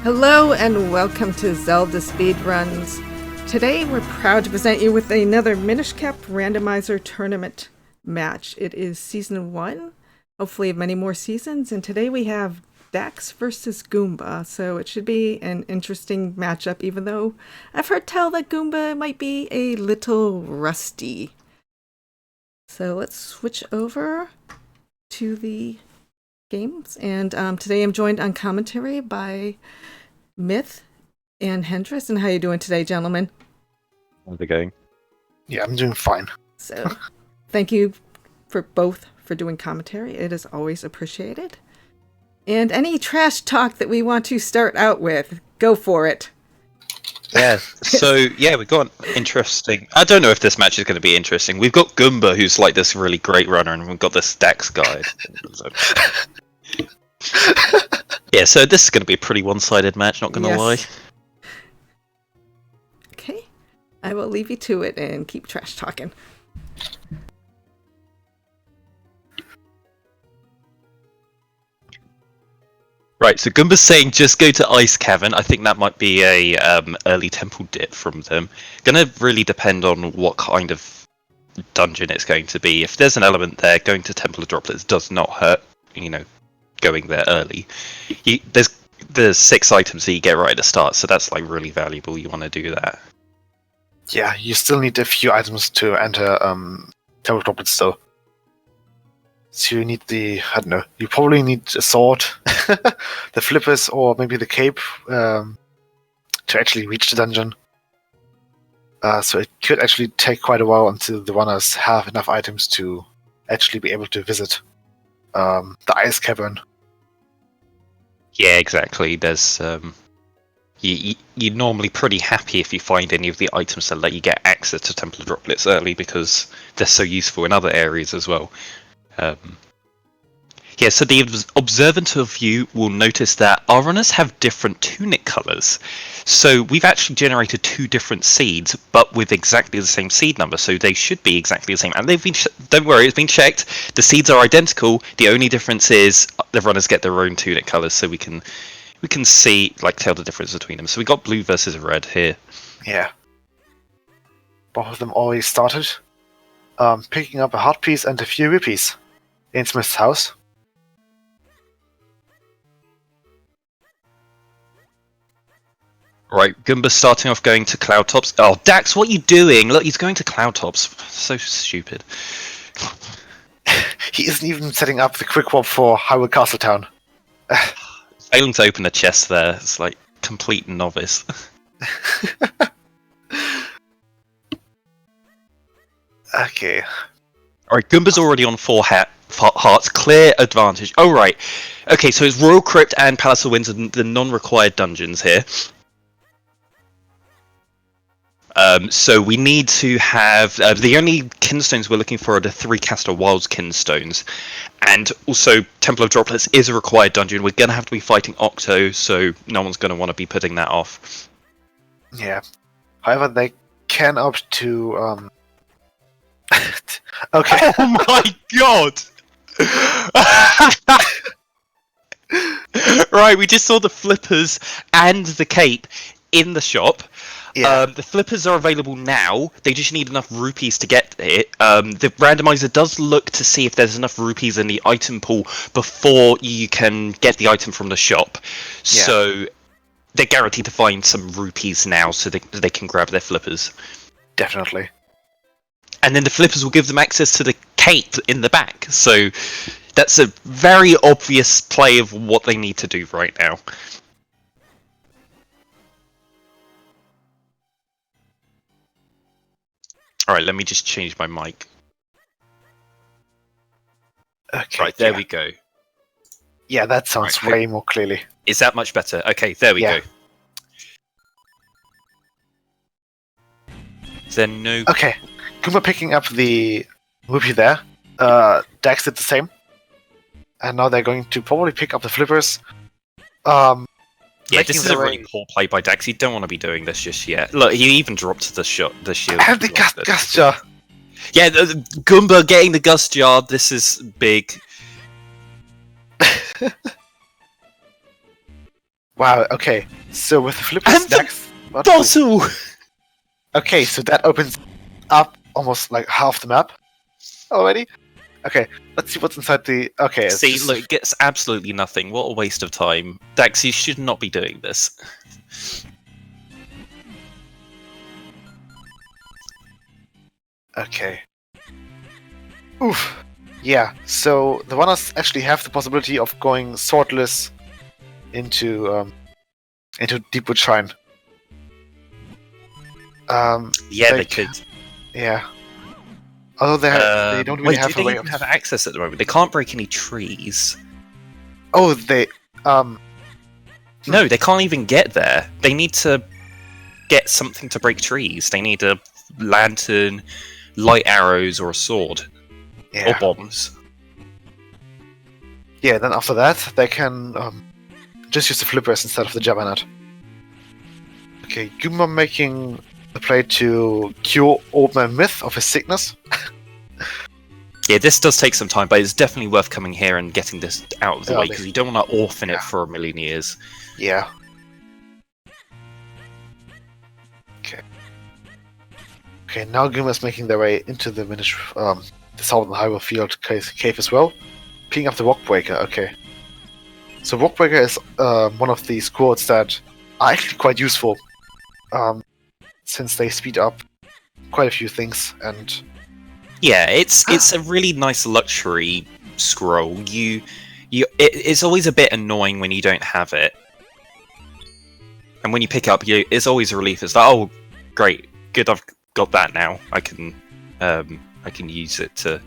Hello and welcome to Zelda Speedruns. Today we're proud to present you with another Minish Cap Randomizer tournament match. It is season 1, hopefully many more seasons, and today we have Dax versus Goomba, so it should be an interesting matchup, even though I've heard tell that Goomba might be a little rusty. So let's switch over to the games, and today I'm joined on commentary by Myth and Hendris. And how you doing today, gentlemen? How's it going? Yeah, I'm doing fine. So thank you for both for doing commentary. It is always appreciated. And any trash talk that we want to start out with, go for it. Yeah, we've got interesting... I don't know if this match is going to be interesting. We've got Goomba, who's like this really great runner, and we've got this Dax guy. Yeah, so this is going to be a pretty one-sided match, not going to lie. Okay, I will leave you to it and keep trash talking. Right, so Goomba's saying just go to Ice Cavern. I think that might be a early temple dip from them. Gonna really depend on what kind of dungeon it's going to be. If there's an element there, going to Temple of Droplets does not hurt, going there early. There's 6 items that you get right at the start, so that's like really valuable. You want to do that. Yeah, you still need a few items to enter Temple of Droplets though. So you need you probably need a sword, the flippers, or maybe the cape to actually reach the dungeon. So it could actually take quite a while until the runners have enough items to actually be able to visit the Ice Cavern. Yeah, exactly. There's you're normally pretty happy if you find any of the items that let you get access to Temple of Droplets early, because they're so useful in other areas as well. So the observant of you will notice that our runners have different tunic colours. So we've actually generated 2 different seeds, but with exactly the same seed number, so they should be exactly the same. And they've been don't worry, it's been checked. The seeds are identical. The only difference is the runners get their own tunic colours, so we can see, tell the difference between them. So we got blue versus red here. Yeah. Both of them already started. Picking up a heart piece and a few rupees in Smith's house. Right, Goomba's starting off going to Cloudtops. Oh, Dax, what are you doing? Look, he's going to Cloudtops. So stupid. He isn't even setting up the quick warp for Hyrule Castletown. Failing to open a chest there. It's like complete novice. Okay. Alright, Goomba's already on 4 hearts. Clear advantage. Oh, right. Okay, so it's Royal Crypt and Palace of Winds, the non-required dungeons here. So we need to have... the only kinstones we're looking for are the 3 Caster Wilds kinstones. And also, Temple of Droplets is a required dungeon. We're going to have to be fighting Octo, so no one's going to want to be putting that off. Yeah. However, they can opt to... Okay. Oh my god! Right, we just saw the flippers and the cape in the shop. Yeah. The flippers are available now. They just need enough rupees to get it. The randomizer does look to see if there's enough rupees in the item pool before you can get the item from the shop. Yeah. So they're guaranteed to find some rupees now, so they can grab their flippers. Definitely. And then the flippers will give them access to the cape in the back. So that's a very obvious play of what they need to do right now. Alright, let me just change my mic. Okay. Right, there we go. Yeah, that sounds way more clearly. Is that much better? Okay, there we go. Is there no... Okay. Goomba picking up the rupee there. Dax did the same. And now they're going to probably pick up the flippers. Yeah, this is a really poor play by Dax. You don't want to be doing this just yet. Look, he even dropped the shield. And the gas jar. Yeah, Goomba getting the Gust Jar. This is big. Wow, okay. So with the flippers, And the Dax... what? Bottle! Okay, so that opens up almost like half the map already. Okay, let's see what's inside the... Okay, it's See, just... look, it gets absolutely nothing. What a waste of time. Dax, you should not be doing this. Okay. Oof. Yeah, so the runners actually have the possibility of going swordless into Deepwood Shrine. Yeah, they ca- could. Yeah. Although they don't really Wait, have do a they way even of... have access at the moment? They can't break any trees. Oh, they... No, they can't even get there. They need to get something to break trees. They need a lantern, light arrows, or a sword. Yeah. Or bombs. Yeah, then after that, they can just use the flippers instead of the Jabbernet. Okay, Goomba making the play to cure Old Man Myth of his sickness. Yeah, this does take some time, but it's definitely worth coming here and getting this out of the way, Early. because you don't want to orphan Yeah. it for a million years. Yeah. Okay. Okay, now Goomba's making their way into the the Southern Highway Field cave as well. Picking up the Rockbreaker, okay. So Rockbreaker is one of these quotes that are actually quite useful. Since they speed up quite a few things, and Yeah, it's a really nice luxury scroll. It's always a bit annoying when you don't have it, and when you pick up, it's always a relief. It's like, oh, great, good, I've got that now. I can use it to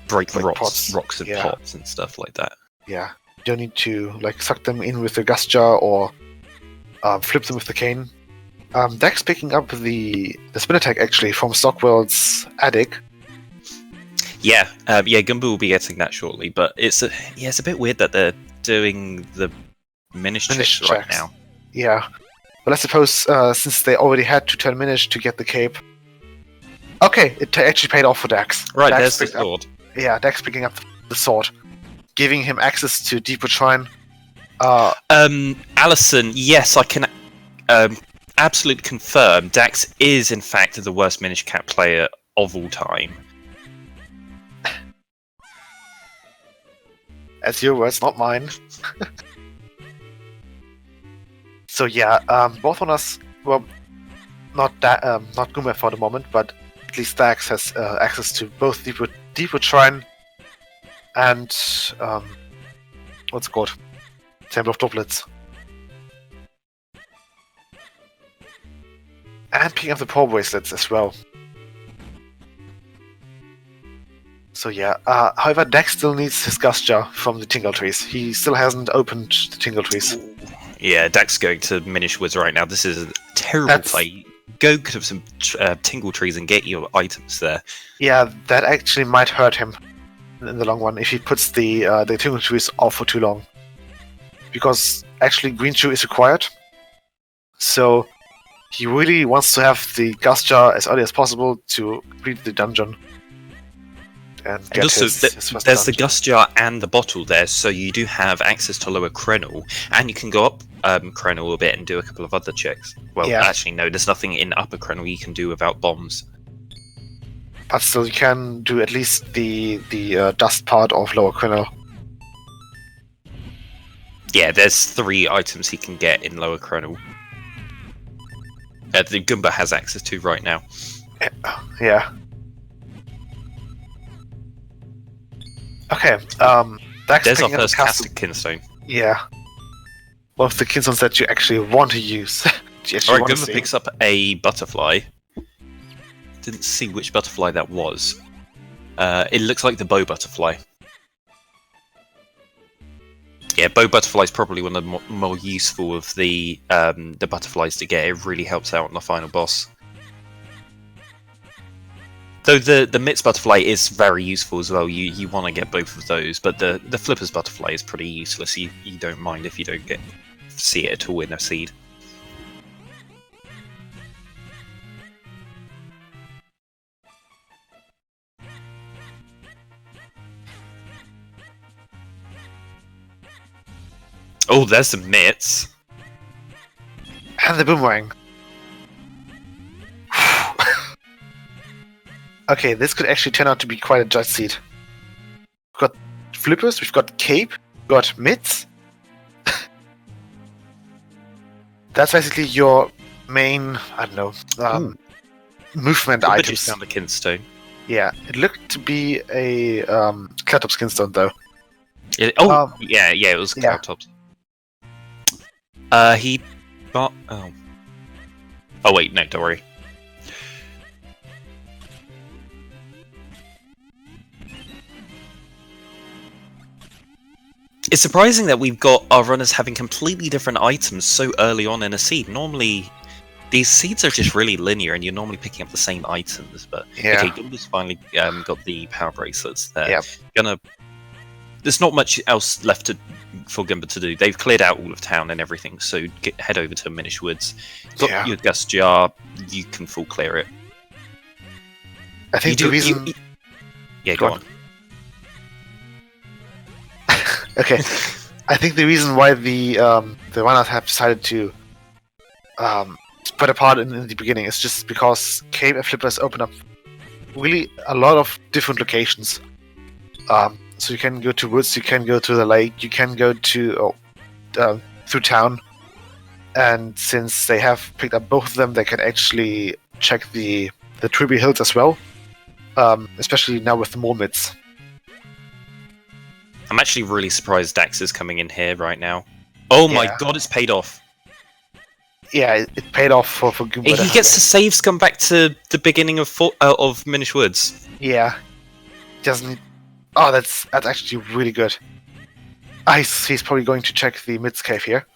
break Like rocks pots. and Yeah. pots and stuff like that. yeah, you don't need to like suck them in with the gas jar or flip them with the cane. Dex picking up the spin attack actually from Stockworld's attic. Yeah, Goomba will be getting that shortly, but it's a bit weird that they're doing the Minish checks right now. Yeah, but I suppose since they already had to turn Minish to get the cape. Okay, it actually paid off for Dax. Right, Dax there's the picked up- sword. Yeah, Dex picking up the sword, giving him access to Deepwood Shrine. Allison, yes, I can absolutely confirm Dax is in fact the worst Minish Cap player of all time. As your words, not mine. So yeah, both on us. Well, not Goomba for the moment, but at least Dax has access to both Deepwood Shrine and what's it called? Temple of Doublets. And picking up the paw bracelets as well. So yeah, however, Dex still needs his Gust Jar from the Tingle Trees. He still hasn't opened the Tingle Trees. Yeah, Dax going to Minish Woods right now. This is a terrible play. Go could have some Tingle Trees and get your items there. Yeah, that actually might hurt him in the long run if he puts the Tingle Trees off for too long. Because actually Green Shoe is required. So he really wants to have the Gust Jar as early as possible to complete the dungeon. And get also, his first there's the dungeon. Gust Jar and the bottle there, so you do have access to Lower Krenel, and you can go up Krenel a bit and do a couple of other checks. Well, Yeah. actually, no, there's nothing in Upper Krenel you can do without bombs. But still, you can do at least the dust part of Lower Krenel. Yeah, there's 3 items he can get in Lower Krenel. The Goomba has access to right now. Yeah. Okay. Dax There's our picking up first the castle. casting kinstone. Yeah. One of the kinstones that you actually want to use. You actually Alright, want to Goomba see. picks up a butterfly. Didn't see which butterfly that was. It looks like the bow butterfly. Yeah, bow butterfly is probably one of the more useful of the butterflies to get. It really helps out on the final boss. Though the Mitz butterfly is very useful as well. You want to get both of those, but the Flippers butterfly is pretty useless. You don't mind if you don't see it at all in a seed. Oh, there's some mitts. And the boomerang. Okay, this could actually turn out to be quite a judge seat. We've got flippers, we've got cape, we've got mitts. That's basically your main, I don't know, movement Goomba items. just found a kinstone. Yeah, it looked to be a Cloudtop's kinstone though. Yeah, it was yeah. Cloudtops. He got... Oh, wait, no, don't worry. It's surprising that we've got our runners having completely different items so early on in a seed. Normally, these seeds are just really linear, and you're normally picking up the same items. But Yeah. okay, Goomba's finally got the power bracelets there. Yeah. There's not much else left for Goomba to do. They've cleared out all of town and everything, so head over to Minish Woods. Got your Gust Jar, you can full clear it. I think the reason... Yeah, go on. Okay, I think the reason why the runners have decided to spread apart in the beginning is just because cave and flippers open up really a lot of different locations. So you can go to woods, you can go to the lake, you can go to through town, and since they have picked up both of them, they can actually check the Tribute Hills as well, especially now with the Mormits. I'm actually really surprised Dax is coming in here right now. Oh my god, it's paid off. Yeah, it paid off for Goomba. He gets the saves come back to the beginning of Minish Woods. Yeah. Doesn't... Oh, that's actually really good. He's probably going to check the Mids cave here.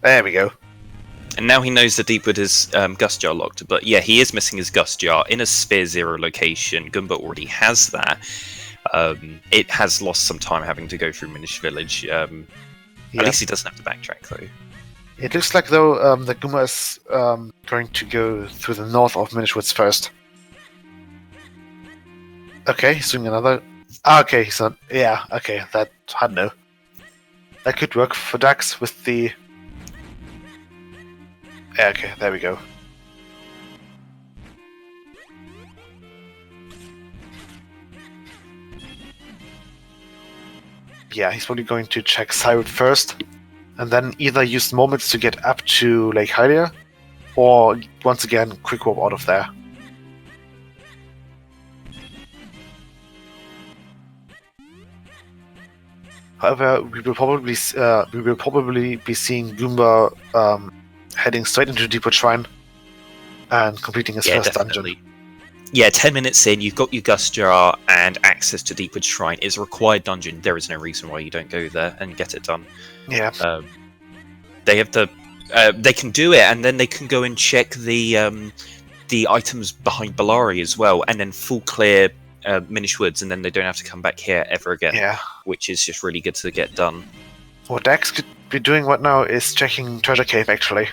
There we go. And now he knows the Deepwood is Gust Jar locked. But yeah, he is missing his Gust Jar in a Sphere Zero location. Goomba already has that. It has lost some time having to go through Minish Village. At least he doesn't have to backtrack, though. It looks like, though, that Goomba is going to go through the north of Minish Woods first. Okay, he's doing another... okay, he's not... Yeah, okay, that... I don't know. That could work for Dax with the... Yeah, okay, there we go. Yeah, he's probably going to check Cyrus first, and then either use moments to get up to Lake Hylia, or once again, quick warp out of there. However, we will probably be seeing Goomba heading straight into Deepwood Shrine and completing his first dungeon. Yeah, 10 minutes in, you've got your Gust Jar and access to Deepwood Shrine. It's a required dungeon. There is no reason why you don't go there and get it done. Yeah. They have the... they can do it, and then they can go and check the items behind Bellari as well, and then full clear Minish Woods, and then they don't have to come back here ever again. Yeah. Which is just really good to get done. What Dax could be doing right now is checking Treasure Cave, actually.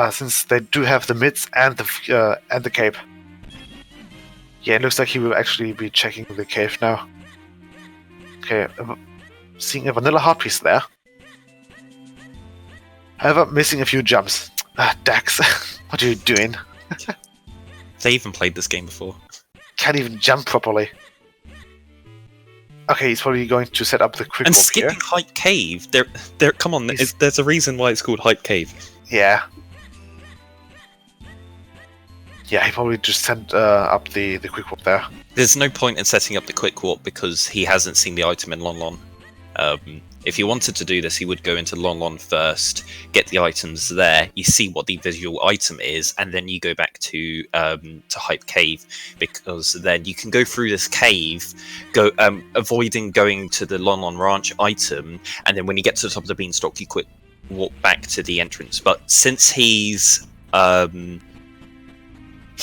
Since they do have the mids and the cape. Yeah, it looks like he will actually be checking the cave now. Okay, seeing a vanilla heart piece there. However, missing a few jumps. Dax, what are you doing? They even played this game before. Can't even jump properly. Okay, he's probably going to set up the quick warp here. And skipping Hype Cave. There. Come on, there's a reason why it's called Hype Cave. Yeah. Yeah, he probably just sent up the quick warp there. There's no point in setting up the quick warp because he hasn't seen the item in Lon Lon. If he wanted to do this, he would go into Lon Lon first, get the items there, you see what the visual item is, and then you go back to Hype Cave, because then you can go through this cave, avoiding going to the Lon Lon Ranch item, and then when you get to the top of the beanstalk, you quick walk back to the entrance. But since he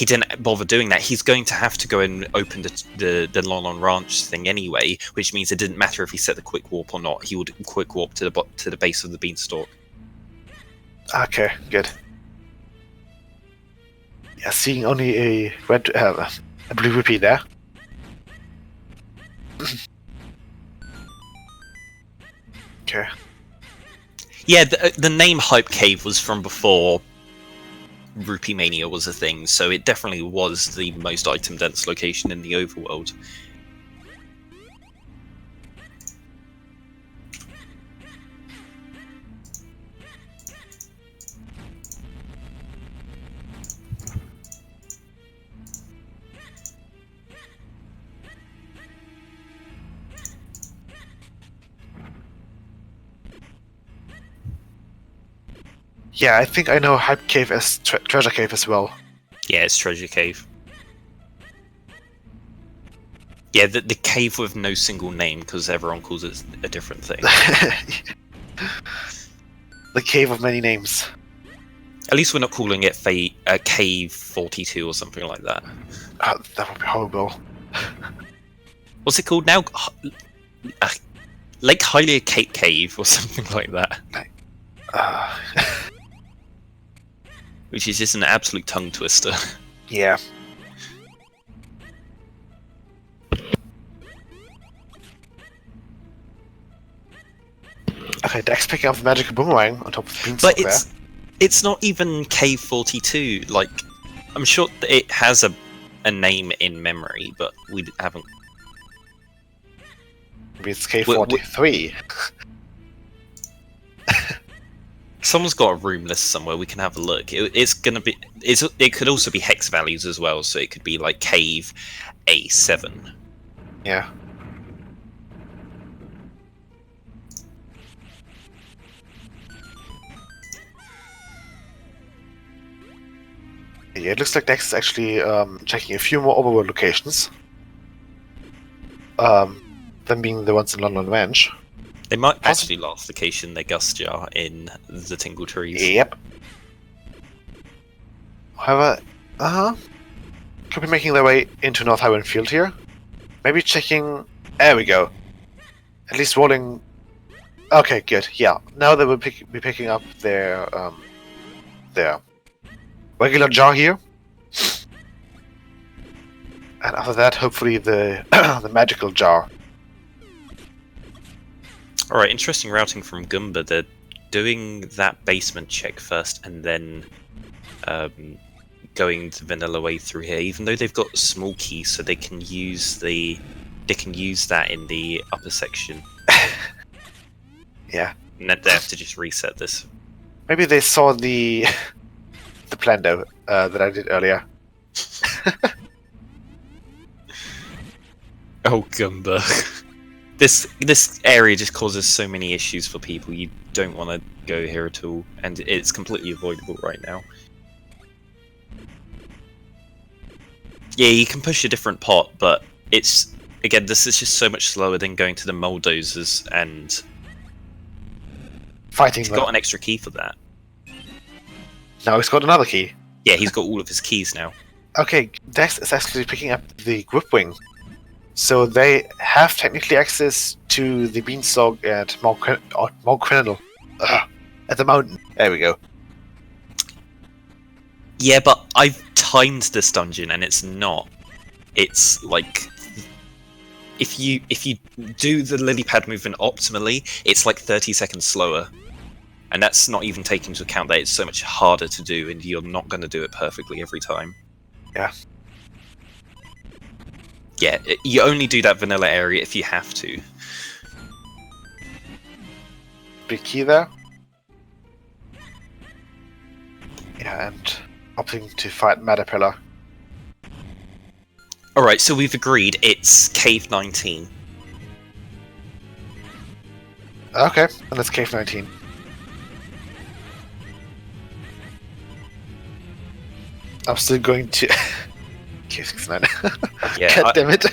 didn't bother doing that, he's going to have to go and open the Lon Lon Ranch thing anyway, which means it didn't matter if he set the quick warp or not. He would quick warp to the base of the beanstalk. Okay, good. Yeah, seeing only a red, a blue rupee there. Yeah, the name Hype Cave was from before Rupee Mania was a thing, so it definitely was the most item-dense location in the overworld. Yeah, I think I know Hype Cave as Treasure Cave as well. Yeah, it's Treasure Cave. Yeah, the cave with no single name, because everyone calls it a different thing. The Cave of Many Names. At least we're not calling it Cave 42 or something like that. That would be horrible. What's it called now? Lake Hylia Cape Cave or something like that. Which is just an absolute tongue twister. Yeah. Okay, Dex picking up the magical boomerang on top of the beanstalk But it's not even Cave 42. Like, I'm sure that it has a name in memory, but we haven't. Maybe it's K43. Someone's got a room list somewhere. We can have a look. It's gonna be. It could also be hex values as well. So it could be like Cave A7. Yeah. Yeah, it looks like Dex is actually checking a few more overworld locations. Them being the ones in London Ranch. They might possibly last location their Gust Jar in the Tingle Trees. Yep. However, could be making their way into North Highwind Field here. Maybe checking. There we go. At least rolling. Okay, good. Yeah, now they will be picking up their regular jar here, and after that, hopefully the the magical jar. Alright, interesting routing from Goomba. They're doing that basement check first and then going the vanilla way through here, even though they've got small keys, so they can use that in the upper section. Yeah. And then they have to just reset this. Maybe they saw the plan though that I did earlier. Oh, Goomba. This area just causes so many issues for people. You don't want to go here at all, and it's completely avoidable right now. Yeah, you can push a different pot, but it's again, this is just so much slower than going to the Moldozers, and Fighting he's them. got an extra key for that. Now he's got another key. Yeah, he's got all of his keys now. Okay, Dex is actually picking up the Grip Wing. So they have technically access to the beanstalk at Mount Criminal. At the mountain. There we go. Yeah, but I've timed this dungeon and it's not. It's like if you do the lily pad movement optimally, it's like 30 seconds slower. And that's not even taking into account that it's so much harder to do and you're not going to do it perfectly every time. Yeah. Yeah, you only do that vanilla area if you have to. Big key there. Yeah, and opting to fight Matterpillar. Alright, so we've agreed it's Cave 19. Okay, and that's Cave 19. I'm still going to... Cave 69. Yeah, God damn it.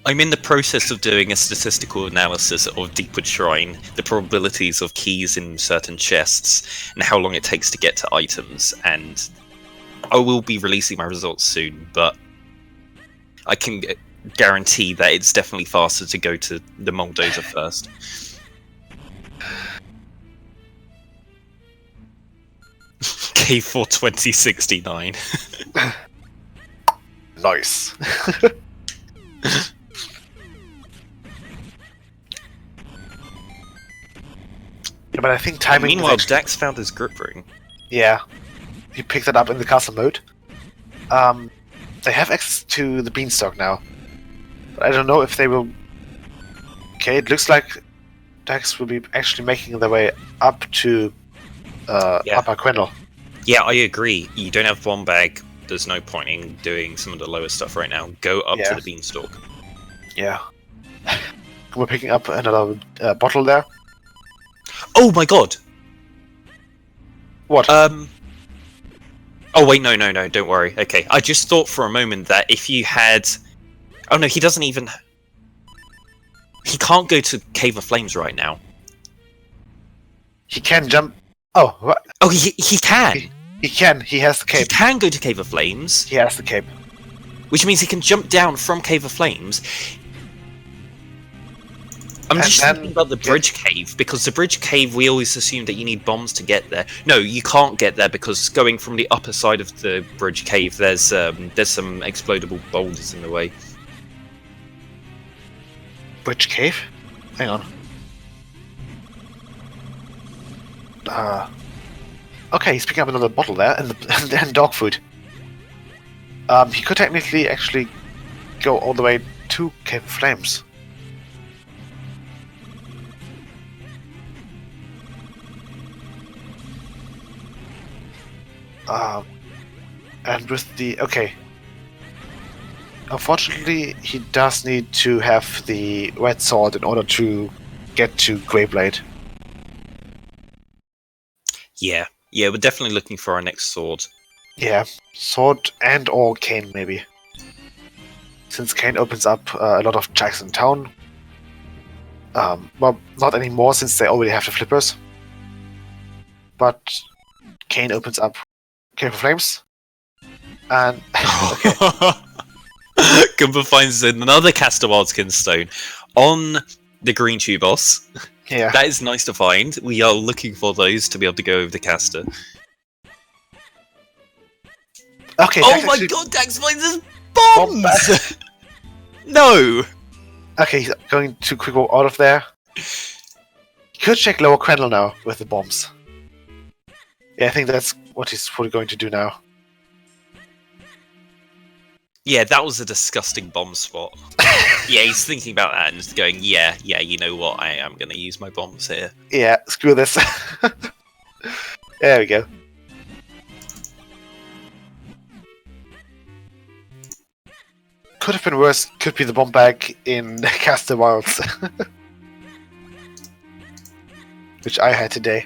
I'm in the process of doing a statistical analysis of Deepwood Shrine, the probabilities of keys in certain chests, and how long it takes to get to items, and I will be releasing my results soon, but I can guarantee that it's definitely faster to go to the Moldoza first. K4 2069. Nice. Yeah, but I think timing. is Meanwhile, actually- Dax found his grip ring. Yeah, he picked it up in the castle mode. They have access to the beanstalk now, but I don't know if they will. Okay, it looks like Dax will be actually making their way up to Yeah. Upper Quendel. Yeah, I agree. You don't have bomb bag. There's no point in doing some of the lower stuff right now. Go up Yeah. to the beanstalk. Yeah. We're picking up another bottle there. Oh my god! What? Oh wait, no, don't worry. Okay, I just thought for a moment that if you had... Oh no, he doesn't even... He can't go to Cave of Flames right now. He can jump. Oh, what? Oh, he can! He can. He has the He cape. can go to Cave of Flames, He has the cape. which means he can jump down from Cave of Flames. I'm And just then- thinking about the bridge cave, because the bridge cave, we always assume that you need bombs to get there. No, you can't get there, because going from the upper side of the bridge cave, there's some explodable boulders in the way. Which cave? Hang on. Okay, he's picking up another bottle there, and dog food. He could technically actually go all the way to Cave of Flames. And with the... Okay. Unfortunately, he does need to have the red sword in order to get to Greyblade. Yeah, we're definitely looking for our next sword. Yeah, sword and or cane maybe. Since cane opens up a lot of tracks in town. Well, not anymore since they already have the flippers. But cane opens up Cave of Flames. And okay, Goomba finds another Caster Wildskin stone on the green tube boss. yeah. That is nice to find. We are looking for those to be able to go over the caster. Okay. Oh Dax my actually- god, Dax finds his bombs! No! Okay, he's going to quick walk out of there. He could check Lower Crandall now with the bombs. Yeah, I think that's what he's probably going to do now. Yeah, that was a disgusting bomb spot. Yeah, he's thinking about that and just going, yeah, you know what, I am going to use my bombs here. Yeah, screw this. There we go. Could have been worse. Could be the bomb bag in Caster Wilds. Which I had today.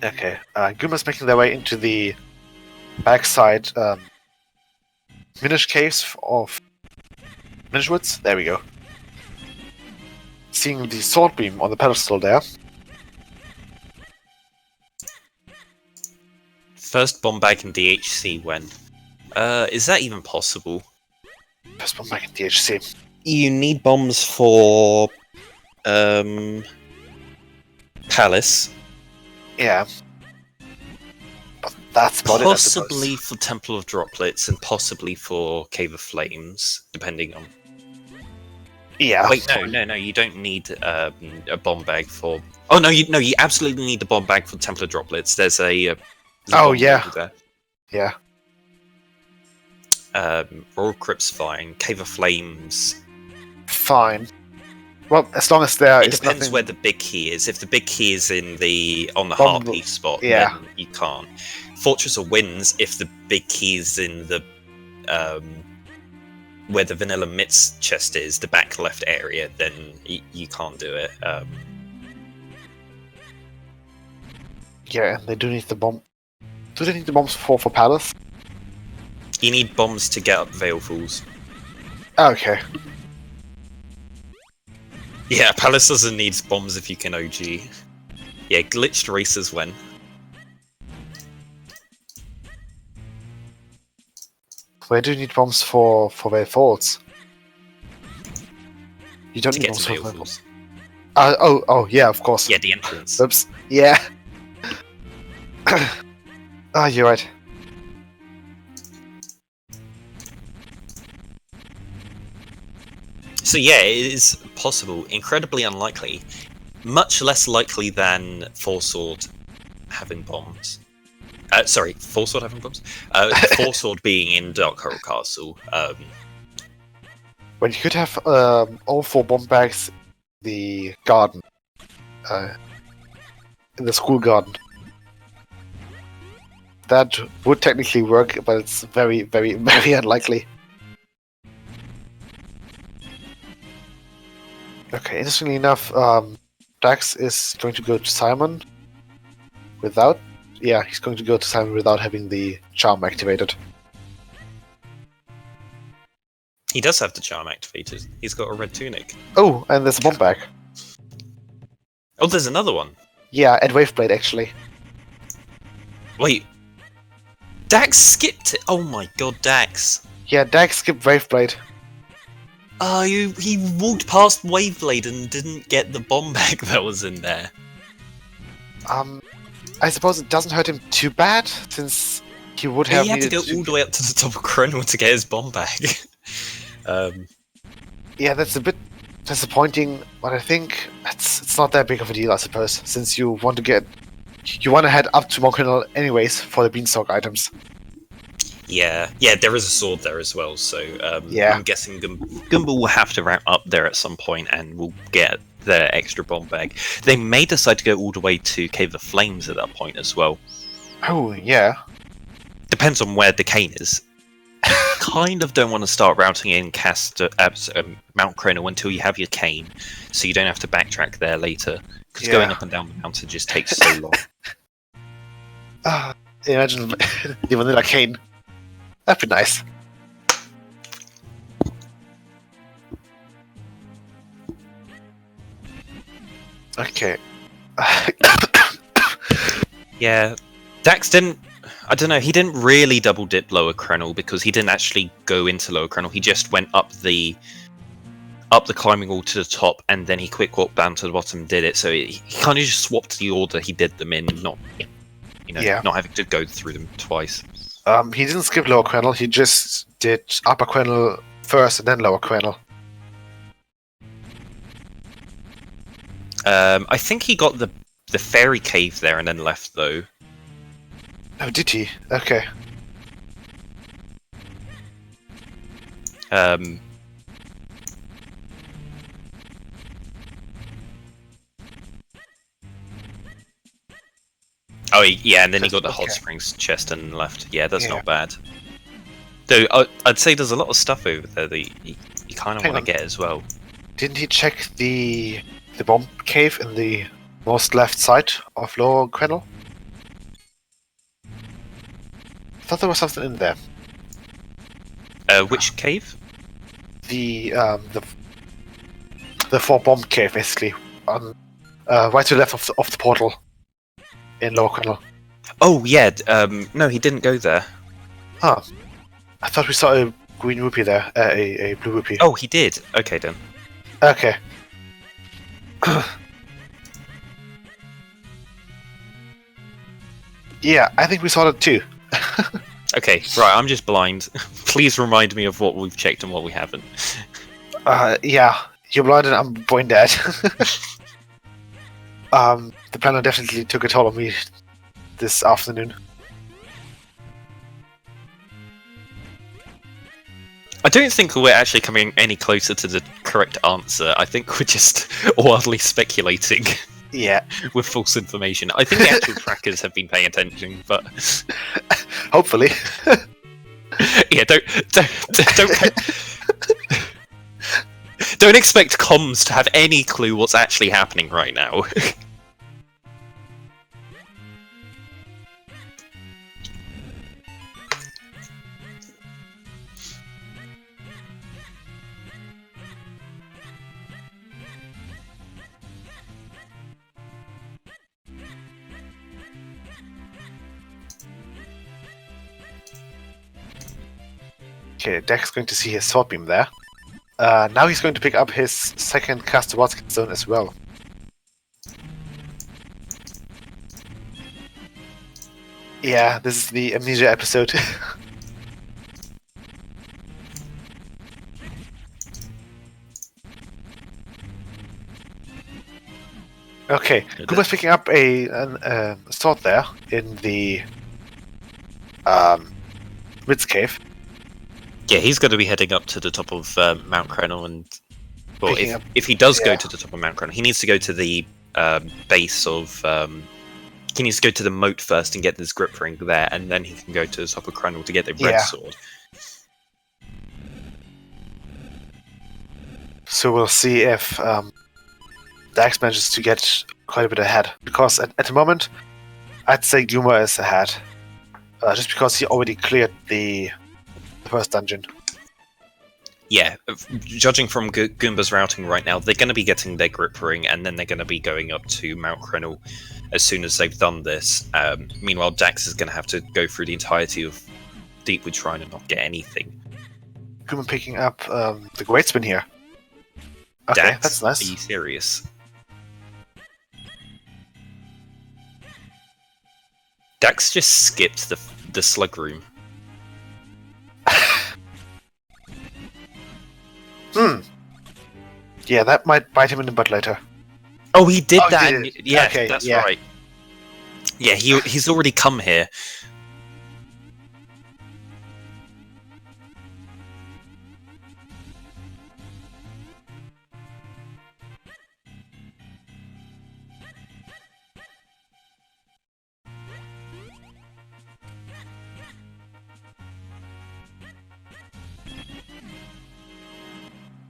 Okay, Goomba's making their way into the backside Minish caves of Minish Woods. There we go. Seeing the sword beam on the pedestal there. First bomb bag in DHC when? Is that even possible? First bomb back in DHC. You need bombs for... Palace. Yeah. But that's about it, I suppose. Possibly for Temple of Droplets and possibly for Cave of Flames, depending on... Yeah. Wait, no, you don't need a bomb bag for... Oh, no, you absolutely need the bomb bag for Temple of Droplets. There's a... Oh, bomb yeah. bag there. Yeah. Royal Crypt's fine. Cave of Flames... Fine. Well, as long as there It is depends nothing... where the big key is. If the big key is on the Bomb- heartbeat spot, yeah. then you can't. Fortress of Winds, if the big key is in the where the Vanilla Mitts chest is, the back left area, then you can't do it. Yeah, and they do need the bomb... Do they need the bombs for Palace? You need bombs to get up Veilfuls. Okay. Yeah, Palace doesn't need bombs if you can OG. Yeah, glitched races when. Where do you need bombs for Veil Falls? You don't To need get bombs to for Veil Veilfuls. Yeah, of course. Yeah, the entrance. Oops. Yeah. You're right. So yeah, it is possible. Incredibly unlikely. Much less likely than Four Sword having bombs. Sorry, Four Sword having bombs? Four Sword being in Dark Coral Castle. When you could have all 4 bomb bags in the garden. In the school garden. That would technically work, but it's very, very, very unlikely. Okay, interestingly enough, Dax is going to go to Simon without... Yeah, he's going to go to Simon without having the charm activated. He does have the charm activated. He's got a red tunic. Oh, and there's a bomb bag. Oh, there's another one. Yeah, at Waveblade, actually. Wait. Dax skipped it. Oh my god, Dax. Yeah, Dax skipped Waveblade. He walked past Waveblade and didn't get the bomb bag that was in there. I suppose it doesn't hurt him too bad, since he would have He had to needed go all the way up to the top of Chrono to get his bomb bag. Yeah, that's a bit disappointing, but I think it's not that big of a deal, I suppose, since you want to head up to Monkernal anyways for the beanstalk items. Yeah, there is a sword there as well, so Yeah. I'm guessing Goomba will have to ramp up there at some point and will get their extra bomb bag. They may decide to go all the way to Cave of Flames at that point as well. Oh, yeah. Depends on where the cane is. Kind of don't want to start routing in Mount Chrono until you have your cane, so you don't have to backtrack there later, because going up and down the mountain just takes so long. Imagine the vanilla cane. That'd be nice. Okay. Yeah, Dax didn't... I don't know, he didn't really double dip Lower Chronal because he didn't actually go into Lower Chronal, he just went up the climbing wall to the top and then he quick walked down to the bottom and did it, so he kind of just swapped the order he did them in, not having to go through them twice. He didn't skip Lower Chronal, he just did Upper Chronal first and then Lower Chronal. I think he got the fairy cave there and then left though. Oh, did he? Okay. Oh, yeah, and then he got the Hot Okay. Springs chest and left. Yeah, that's Yeah. not bad. Though, I'd say there's a lot of stuff over there that you kind of Hang want to on. get as well. Didn't he check the bomb cave in the most left side of Lower Chronal? I thought there was something in there. Which cave? The 4 bomb cave, basically, on right to the left of the portal in Lower Chronal. Oh, yeah, no, he didn't go there. Ah, I thought we saw a green rupee there, a blue rupee. Oh, he did. Okay, then. Okay. Yeah, I think we saw that too. Okay, right, I'm just blind. Please remind me of what we've checked and what we haven't. Yeah, you're blind and I'm brain dead. The planner definitely took a toll on me this afternoon. I don't think we're actually coming any closer to the correct answer. I think we're just wildly speculating Yeah, with false information. I think the actual trackers have been paying attention, but hopefully. yeah, don't don't expect comms to have any clue what's actually happening right now. Okay, Dex going to see his sword beam there. Now he's going to pick up his second caster Watskin stone as well. Yeah, this is the amnesia episode. Okay, Goomba's picking up a sword there in the Ritz Cave. Yeah, he's going to be heading up to the top of Mount Crenel, and well, Picking up- if he does go yeah. to the top of Mount Crenel, he needs to go to the base of. He needs to go to the moat first and get this grip ring there, and then he can go to the top of Crenel to get the red Yeah. sword. So we'll see if Dax manages to get quite a bit ahead. Because at the moment, I'd say Goomba is ahead. Just because he already cleared the first dungeon. Yeah, judging from Goomba's routing right now, they're going to be getting their grip ring, and then they're going to be going up to Mount Crenel as soon as they've done this. Meanwhile, Dax is going to have to go through the entirety of Deepwood Shrine and not get anything. Goomba picking up the Great Spin here. Okay, Dax, that's nice. are you serious? Dax just skipped the slug room. Yeah, that might bite him in the butt later. Oh, he did Oh, he that. did and- it. yeah, Okay, that's yeah. right. Yeah, he's already come here.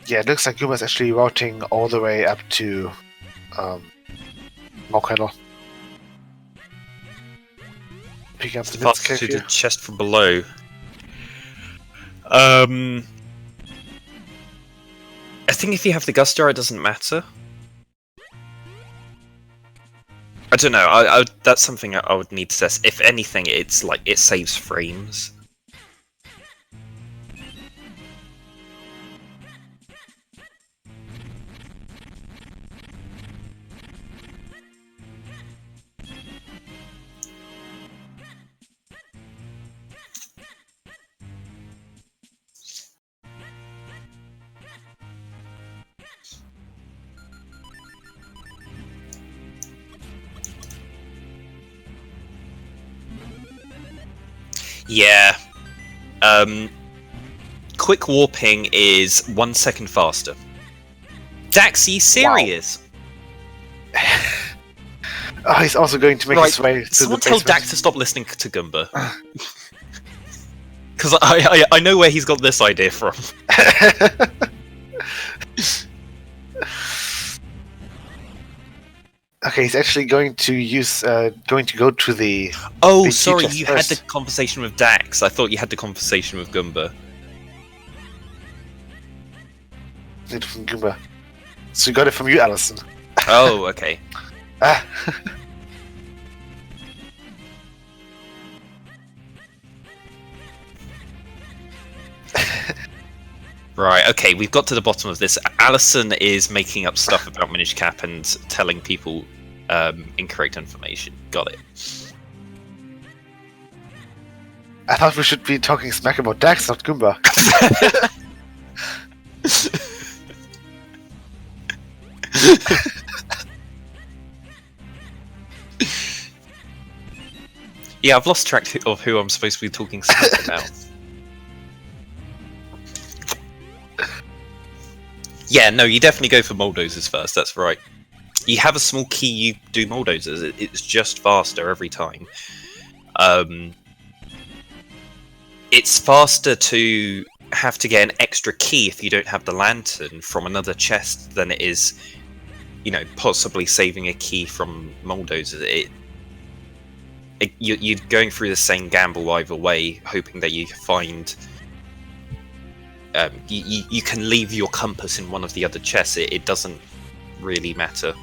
Yeah, it looks like Goomba's actually routing all the way up to Mount Crenel. Picking up the Ritz Fast Cave to here. the chest from below. I think if you have the Guster, it doesn't matter. I don't know. I that's something I would need to test. If anything, it's like it saves frames. Yeah. Quick warping is 1 second faster. Dax, are you serious? Oh, he's also going to make Right, his way to someone the tell basement. Dax to stop listening to Goomba. Because I know where he's got this idea from. Okay, he's actually going to go to the. Oh, The sorry, teachers you first. had the conversation with Dax. I thought you had the conversation with Goomba. It from Goomba. So you got it from you, Allison. Oh, okay. Ah. Right, okay, we've got to the bottom of this. Allison is making up stuff about Minish Cap and telling people incorrect information. Got it. I thought we should be talking smack about Dax, not Goomba. Yeah, I've lost track of who I'm supposed to be talking smack about. Yeah, no, you definitely go for Moldozers first, that's right. You have a small key, you do Moldozers. It's just faster every time. It's faster to have to get an extra key if you don't have the lantern from another chest than it is, you know, possibly saving a key from Moldozers. You're going through the same gamble either way, hoping that you find... you can leave your compass in one of the other chests. It doesn't really matter.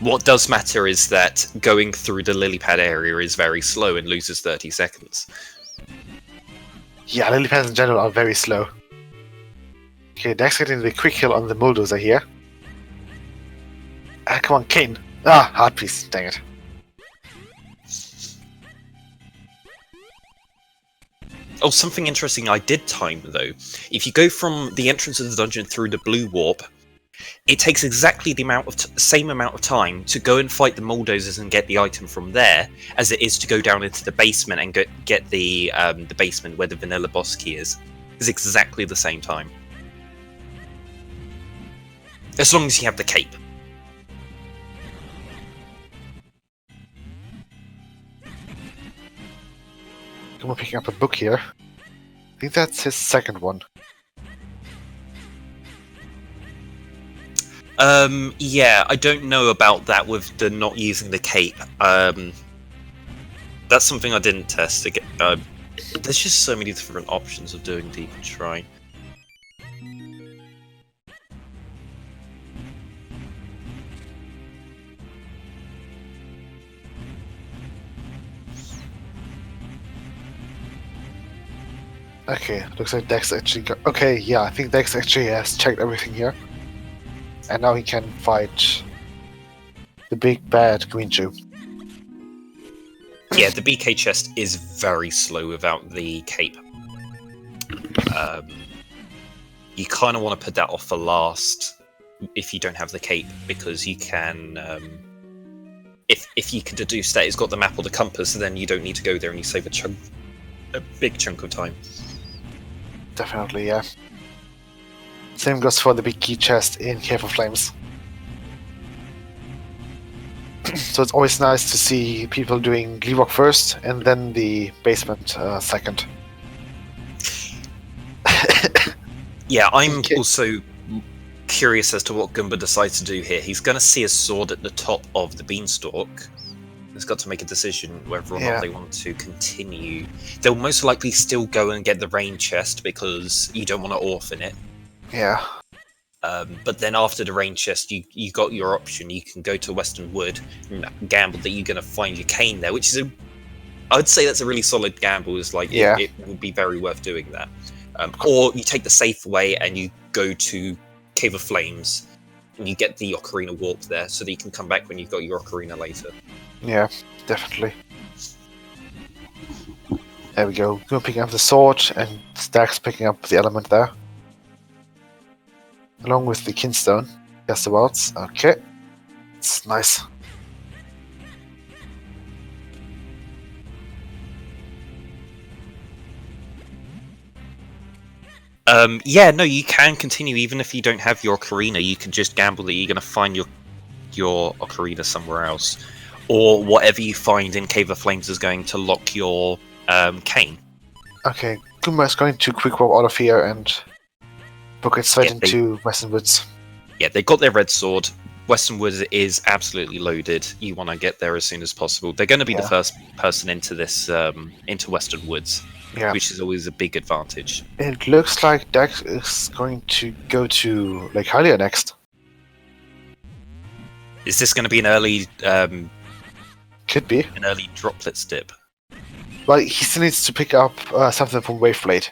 What does matter is that going through the lily pad area is very slow and loses 30 seconds. Yeah, lily pads in general are very slow. Okay, Dax getting the quick kill on the bulldozer here. Ah, come on, Kane. Ah, hard piece. Dang it. Oh, something interesting I did time, though. If you go from the entrance of the dungeon through the blue warp, it takes exactly the same amount of time to go and fight the Mulldozers and get the item from there, as it is to go down into the basement and get the basement where the vanilla boss key is. It's exactly the same time. As long as you have the cape. I'm picking up a book here. I think that's his second one. Yeah, I don't know about that with the not using the cape. That's something I didn't test. There's just so many different options of doing Deep and Shrine. Okay, looks like Dex actually got... Okay, yeah, I think Dex actually has checked everything here. And now he can fight the big bad Green Jew. Yeah, the BK chest is very slow without the cape. You kind of want to put that off for last if you don't have the cape, because you can... if you can deduce that it's got the map or the compass, then you don't need to go there and you save a big chunk of time. Definitely, yeah. Same goes for the big key chest in Cave of Flames. So it's always nice to see people doing Gleerock first and then the basement second. Yeah, I'm also curious as to what Goomba decides to do here. He's going to see a sword at the top of the beanstalk. He's got to make a decision whether or not they want to continue. They'll most likely still go and get the rain chest because you don't want to orphan it. Yeah. But then after the rain chest, you got your option. You can go to Western Wood and gamble that you're going to find your cane there, which is I'd say that's a really solid gamble. It's like it would be very worth doing that. Or you take the safe way and you go to Cave of Flames and you get the Ocarina Warp there, so that you can come back when you've got your Ocarina later. Yeah, definitely. There we go. We're picking up the sword, and Stack's picking up the element there. Along with the Kinstone. Just about. Okay. It's nice. Yeah, no, you can continue even if you don't have your Ocarina. You can just gamble that you're going to find your Ocarina somewhere else. Or whatever you find in Cave of Flames is going to lock your cane. Okay, Goomba is going to quick walk out of here and book it straight into Western Woods. Yeah, they got their red sword. Western Woods is absolutely loaded. You want to get there as soon as possible. They're going to be the first person into this into Western Woods, which is always a big advantage. It looks like Dax is going to go to Lake Hylia next. Is this going to be an early... Could be. An early droplets dip? Well, he still needs to pick up something from Waveblade.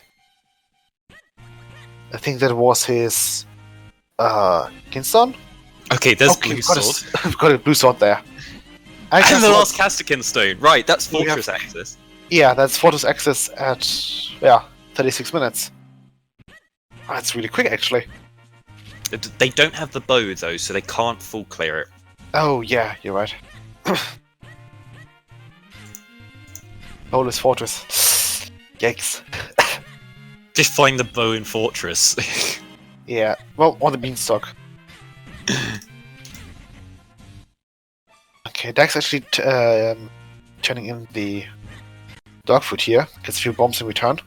I think that was his... Kinstone? Okay, there's blue sword. I've got a blue sword there. And the last caster Kinstone. Right, that's Fortress access. Yeah, that's Fortress access at 36 minutes. That's really quick, actually. They don't have the bow though, so they can't full clear it. Oh yeah, you're right. Bonus Fortress. Yikes. Just find the bow in Fortress. Yeah, well, on the beanstalk. Okay, Dax actually turning in the dog food here. Gets a few bombs in return.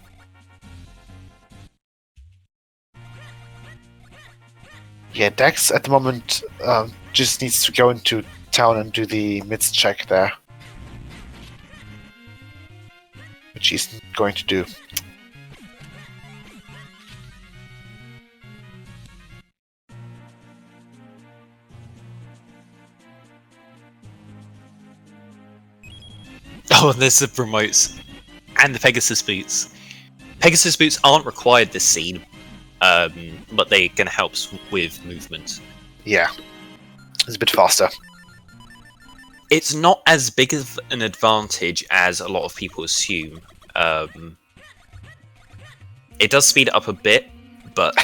Yeah, Dax at the moment just needs to go into town and do the mids check there. Which he's going to do. Oh, and there's the promotes. And the Pegasus boots. Pegasus boots aren't required this scene, but they're going to help with movement. Yeah, it's a bit faster. It's not as big of an advantage as a lot of people assume. It does speed it up a bit, but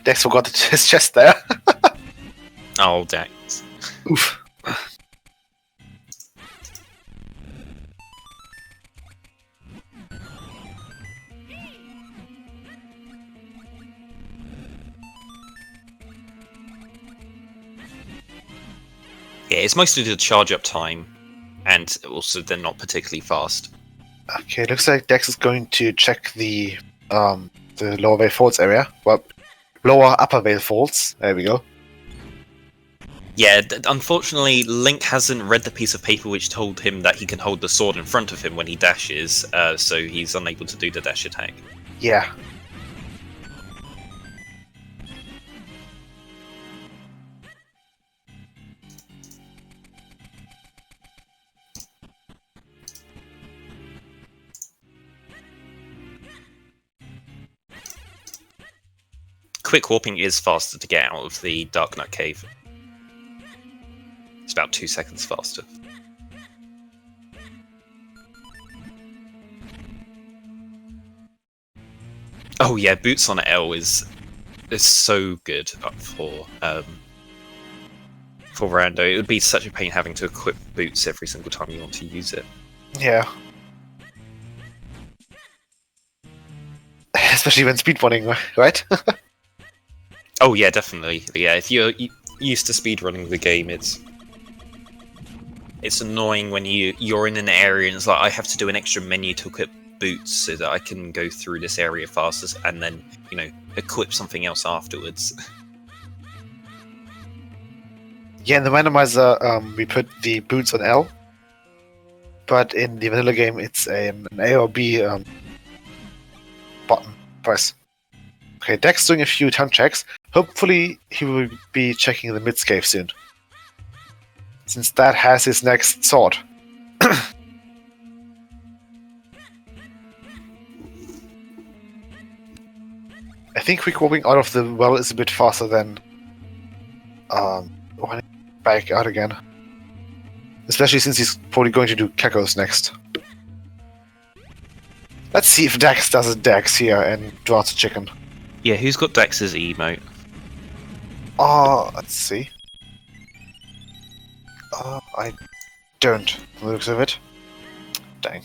Dex forgot his chest there. oh, Dax. Oof. Yeah, it's mostly the charge up time, and also they're not particularly fast. Okay, looks like Dex is going to check the lower Vale Folds area. Well, lower upper Vale Folds. There we go. Yeah, unfortunately, Link hasn't read the piece of paper which told him that he can hold the sword in front of him when he dashes, so he's unable to do the dash attack. Yeah. Quick warping is faster to get out of the Dark Nut Cave. It's about 2 seconds faster. Oh yeah, Boots on L is so good for Rando. It would be such a pain having to equip Boots every single time you want to use it. Yeah. Especially when speedrunning, right? Oh yeah, definitely. Yeah, if you're used to speedrunning the game, it's annoying when you're in an area and it's like I have to do an extra menu to equip Boots so that I can go through this area faster, and then equip something else afterwards. Yeah, in the randomizer, we put the Boots on L, but in the vanilla game, it's an A or B button press. Okay, Dex doing a few time checks. Hopefully, he will be checking the mid cave soon, since that has his next sword. I think quick warping out of the well is a bit faster than running back out again. Especially since he's probably going to do Kekos next. Let's see if Dax does a Dax here and draws a chicken. Yeah, who's got Dax's emote? Let's see. I don't, from the looks of it. Dang.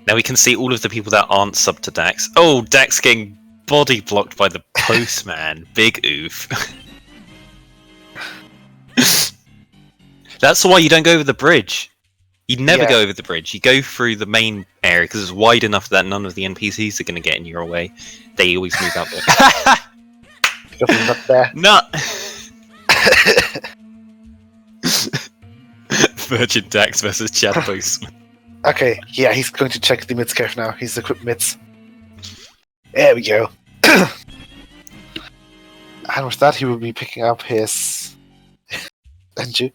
Now we can see all of the people that aren't sub to Dax. Oh, Dax getting body blocked by the postman. Big oof. That's why you don't go over the bridge. You never go over the bridge. You go through the main area because it's wide enough that none of the NPCs are going to get in your way. They always move out there. Because he's not there. Nut! Virgin Dax versus Chad Postman. Okay, yeah, he's going to check the mids cave now. He's equipped mids. There we go. And with that, he will be picking up his... and you?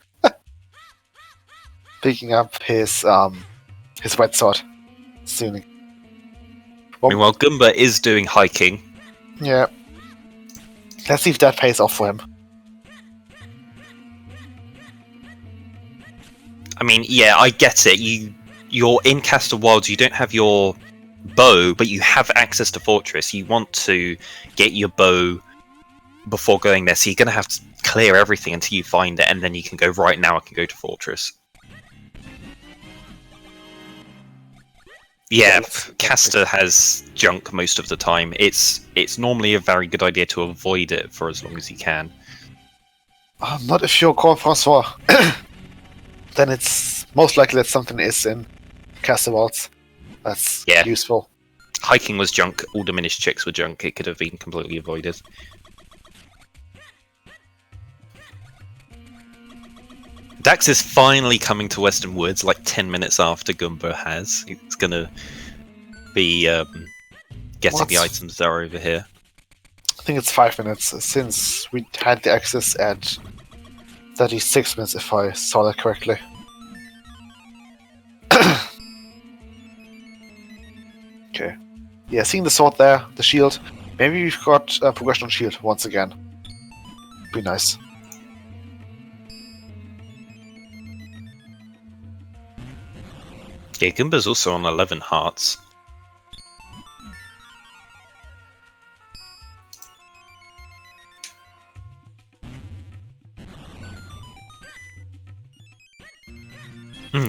Picking up his wet sword soon. Well, Meanwhile, Goomba is doing hiking. yeah. Let's see if that pays off for him. I mean, yeah, I get it. You're in Castle Wilds, you don't have your bow, but you have access to Fortress. You want to get your bow before going there, so you're going to have to clear everything until you find it, and then you can go, right now I can go to Fortress. Yeah, Caster has junk most of the time. It's normally a very good idea to avoid it for as long as you can. Not if you're called Francois. Then it's most likely that something is in Castle Waltz. That's useful. Hiking was junk, all diminished chicks were junk, it could have been completely avoided. Dax is finally coming to Western Woods like 10 minutes after Goomba has. He's gonna be getting the items that are over here. I think it's 5 minutes, since we had the access at 36 minutes, if I saw that correctly. Okay. Yeah, seeing the sword there, the shield. Maybe we've got progression on shield once again. Be nice. Yeah, Goomba's also on 11 hearts.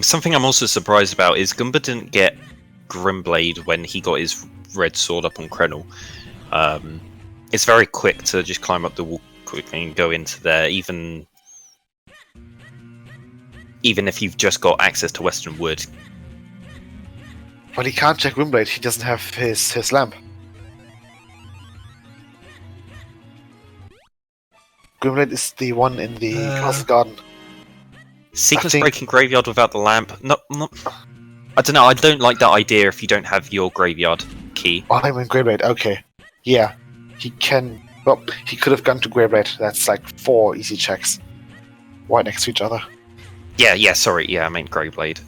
Something I'm also surprised about is Goomba didn't get Grimblade when he got his red sword up on Krenel. It's very quick to just climb up the wall quickly and go into there, even if you've just got access to Western Wood. But he can't check Windblade, he doesn't have his lamp. Grimblade is the one in the castle garden. Sequence breaking graveyard without the lamp. No, I don't know. I don't like that idea if you don't have your graveyard key. Oh, I'm in Graveyard. Okay, yeah, he can. Well, he could have gone to Graveyard. That's like 4 easy checks, right next to each other. Yeah. Sorry. Yeah, I meant Greyblade.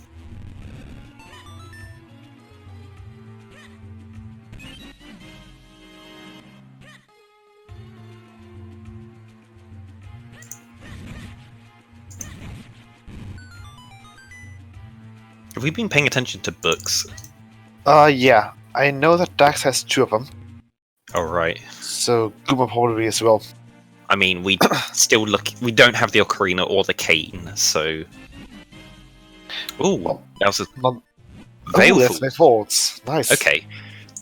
Have we been paying attention to books? Yeah. I know that Dax has 2 of them. Oh, right. So Goomba probably as well. I mean, we still we don't have the Ocarina or the cane, so... Ooh, that was a... That's my faults. Nice. Okay.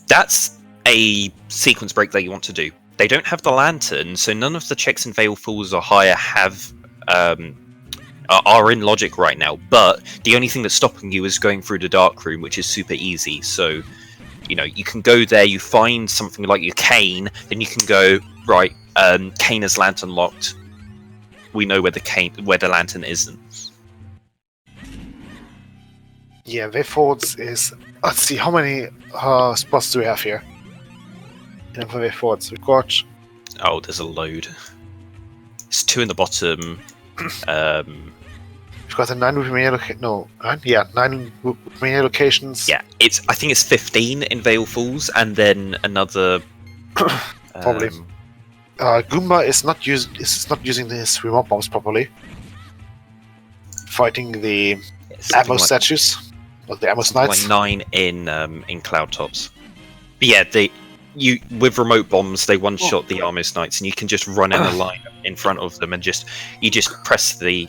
That's a sequence break that you want to do. They don't have the lantern, so none of the checks in Veil Falls or higher have... are in logic right now, but the only thing that's stopping you is going through the dark room, which is super easy. So, you know, you can go there, you find something like your cane, then you can go, right, cane is lantern locked. We know where the lantern isn't. Yeah, Wayfords is... Let's see, how many spots do we have here? For Wayfords, we've got... Oh, there's a load. It's 2 in the bottom. We've got the 9 remaining locations. No, 9? Yeah, 9 remaining locations. Yeah, I think it's 15 in Veil Falls, and then another. Probably. Goomba is not using his remote bombs properly. Fighting the ammo statues, or the ammo knights. Like 9 in Cloud Tops. But yeah, with remote bombs, they one-shot the Armos Knights, and you can just run in a line in front of them, and you just press the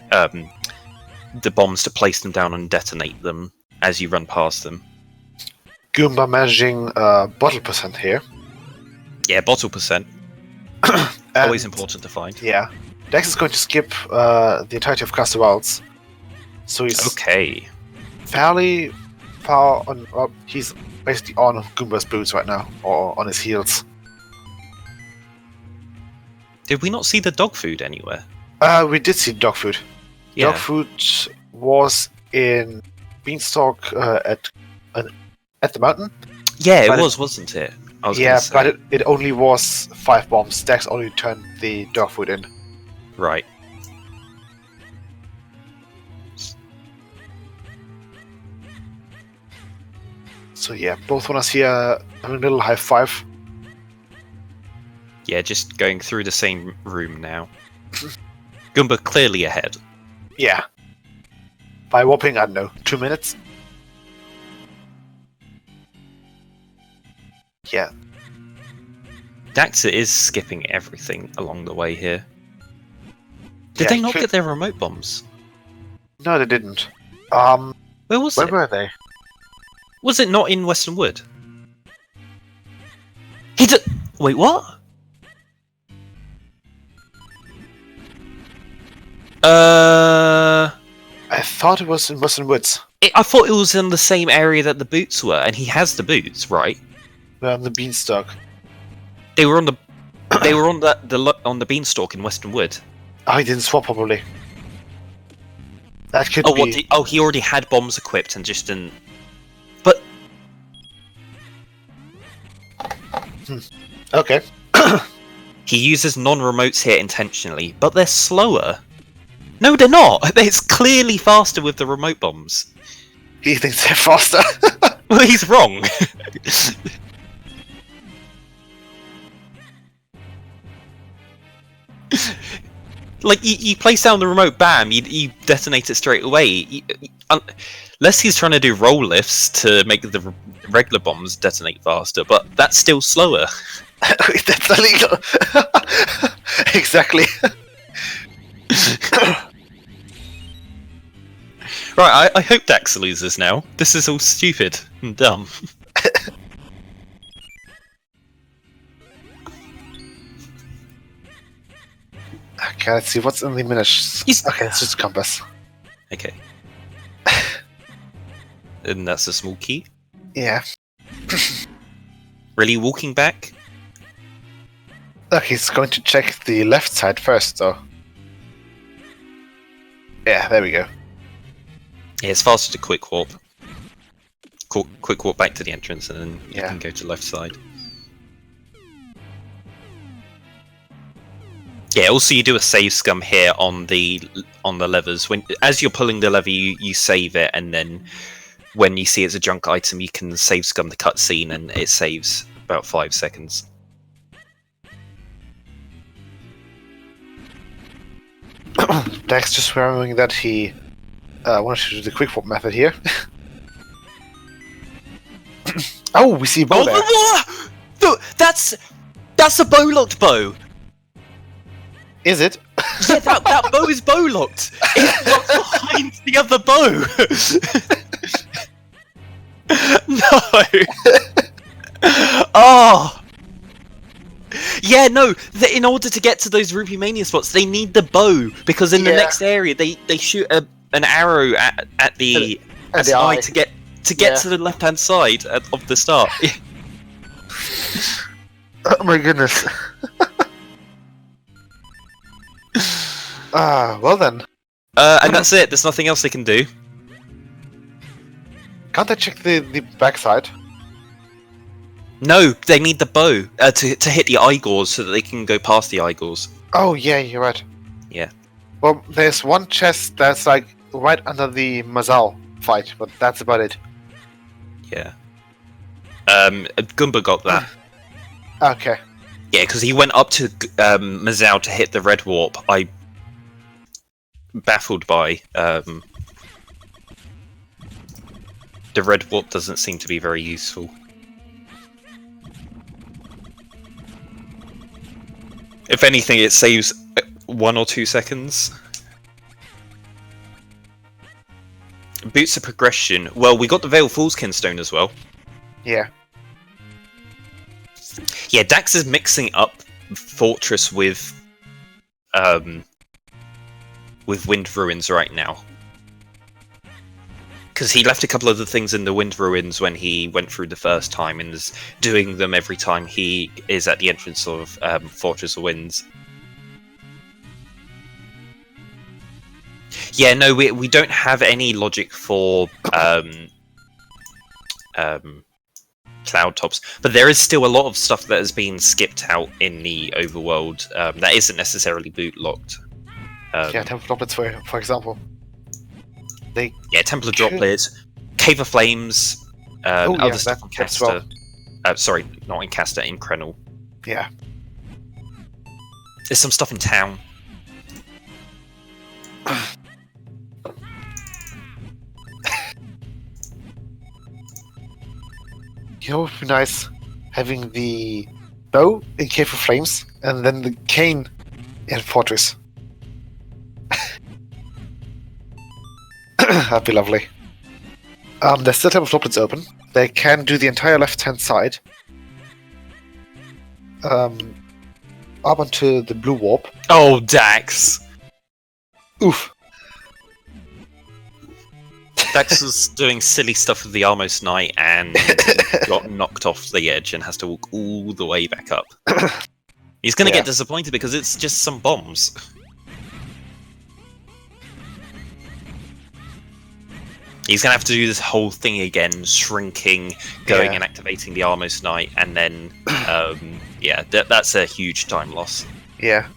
bombs to place them down and detonate them as you run past them. Goomba managing bottle percent here. Yeah, bottle percent. Always important to find. Yeah. Dex is going to skip the entirety of Castle Wilds. So he's fairly far on... Well, he's basically on Goomba's boots right now, or on his heels. Did we not see the dog food anywhere? We did see dog food. Yeah. Dog food was in Beanstalk at the mountain. Yeah, it was, wasn't it? But it only was 5 bombs. Dex only turned the dog food in. Right. So yeah, both of us here having a little high five. Yeah, just going through the same room now. Goomba clearly ahead. Yeah. By whopping, I don't know, 2 minutes? Yeah. Daxa is skipping everything along the way here. Did they not get their remote bombs? No, they didn't. Where was it? Where were they? Was it not in Western Wood? Wait, what? I thought it was in Western Woods. I thought it was in the same area that the boots were, and he has the boots, right? They're on the Beanstalk. They were on the. They were on the beanstalk in Western Wood. Oh, he didn't swap properly. That could be. He already had bombs equipped and just didn't. But. Okay. He uses non-remotes here intentionally, but they're slower. No, they're not. It's clearly faster with the remote bombs. He thinks they're faster. Well, he's wrong. Like, you place down the remote, bam, you detonate it straight away. Unless he's trying to do roll lifts to make the regular bombs detonate faster, but that's still slower. That's illegal. Exactly. Right, I hope Dax loses now. This is all stupid and dumb. Okay, let's see what's in the Minish. Okay, it's just a compass. Okay. And that's a small key. Yeah. Really walking back? Look, he's going to check the left side first, though. Yeah, there we go. Yeah, it's faster to quick warp. Quick warp back to the entrance, and then you Yeah. can go to left side. Yeah. Also, you do a save scum here on the levers. As you're pulling the lever, you save it, and then when you see it's a junk item, you can save scum the cutscene, and it saves about 5 seconds. Dax just remembering that he wanted to do the quick warp method here. Oh, we see bow there. That's a bow locked bow. Is it? Yeah, that bow is bow locked. It's locked behind the other bow. No. Oh. Yeah, no. In order to get to those Rupee Mania spots, they need the bow, because in the next area they shoot an arrow at the eye to get to the left hand side of the start. Oh my goodness. Well then. And that's it. There's nothing else they can do. Can't I check the backside? No, they need the bow to hit the Igors so that they can go past the Igors. Oh yeah, you're right. Yeah. Well, there's one chest that's like right under the Mazal fight, but that's about it. Yeah. Goomba got that. Okay. Yeah, because he went up to Mazal to hit the red warp. I baffled by the red warp doesn't seem to be very useful. If anything, it saves 1 or 2 seconds. Boots of progression. Well, we got the Veil Foolskin Stone as well. Yeah. Yeah, Dax is mixing up Fortress with Wind Ruins right now. Because he left a couple of the things in the Wind Ruins when he went through the first time, and is doing them every time he is at the entrance of Fortress of Winds. Yeah, no, we don't have any logic for cloud tops, but there is still a lot of stuff that has been skipped out in the overworld that isn't necessarily boot locked. Yeah, Temple Droplets, for example. Templar Droplets, Cave of Flames, other stuff on Castor. Sorry, not in Castor, in Krenel. Yeah. There's some stuff in town. You know what would be nice? Having the bow in Cave of Flames, and then the cane in Fortress. That'd be lovely. There's still Temple Droplets open. They can do the entire left-hand side. Up onto the blue warp. Oh, Dax! Oof. Dax was doing silly stuff with the Almost Night and got knocked off the edge and has to walk all the way back up. He's gonna get disappointed because it's just some bombs. He's gonna have to do this whole thing again, shrinking, going and activating the Almost Night, and then, that's a huge time loss. Yeah.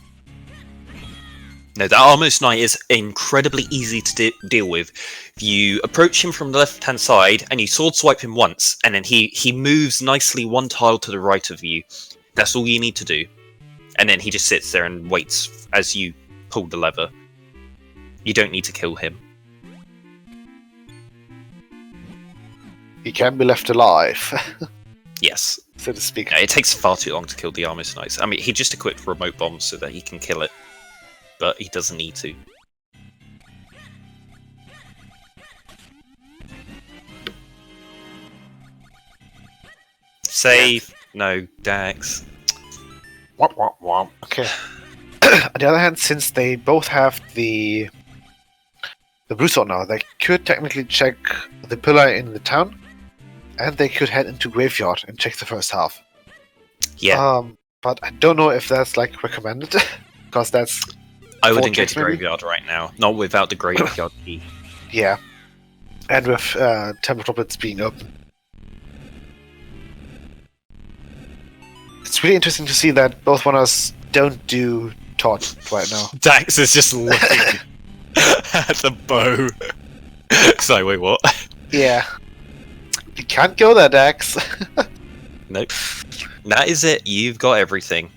No, that Armos Knight is incredibly easy to deal with. If you approach him from the left-hand side and you sword swipe him once, and then he moves nicely one tile to the right of you. That's all you need to do. And then he just sits there and waits as you pull the lever. You don't need to kill him. He can be left alive, Yes. so to speak. Yeah, it takes far too long to kill the Armos Knights. I mean, he just equipped remote bombs so that he can kill it. But he doesn't need to. Save. No, Dax. Womp, womp, womp. Okay. On the other hand, since they both have the blue sword now, they could technically check the pillar in the town, and they could head into graveyard and check the first half. Yeah. But I don't know if that's like recommended, because that's I wouldn't go checks, to maybe? graveyard right now. Not without the graveyard key. yeah, and with temple droplets being open. It's really interesting to see that both runners don't do taunt right now. Dax is just looking at the bow. Sorry, wait, what? Yeah. You can't go there, Dax. Nope. That is it. You've got everything.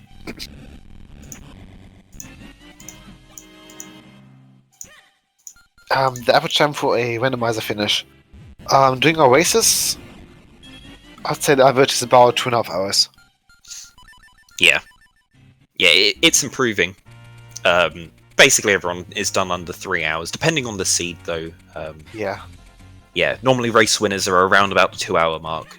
The average time for a randomizer finish. Doing our races, I'd say the average is about 2.5 hours. Yeah. Yeah, it's improving. Basically, everyone is done under 3 hours, depending on the seed, though. Yeah. Yeah, normally race winners are around about the 2-hour mark.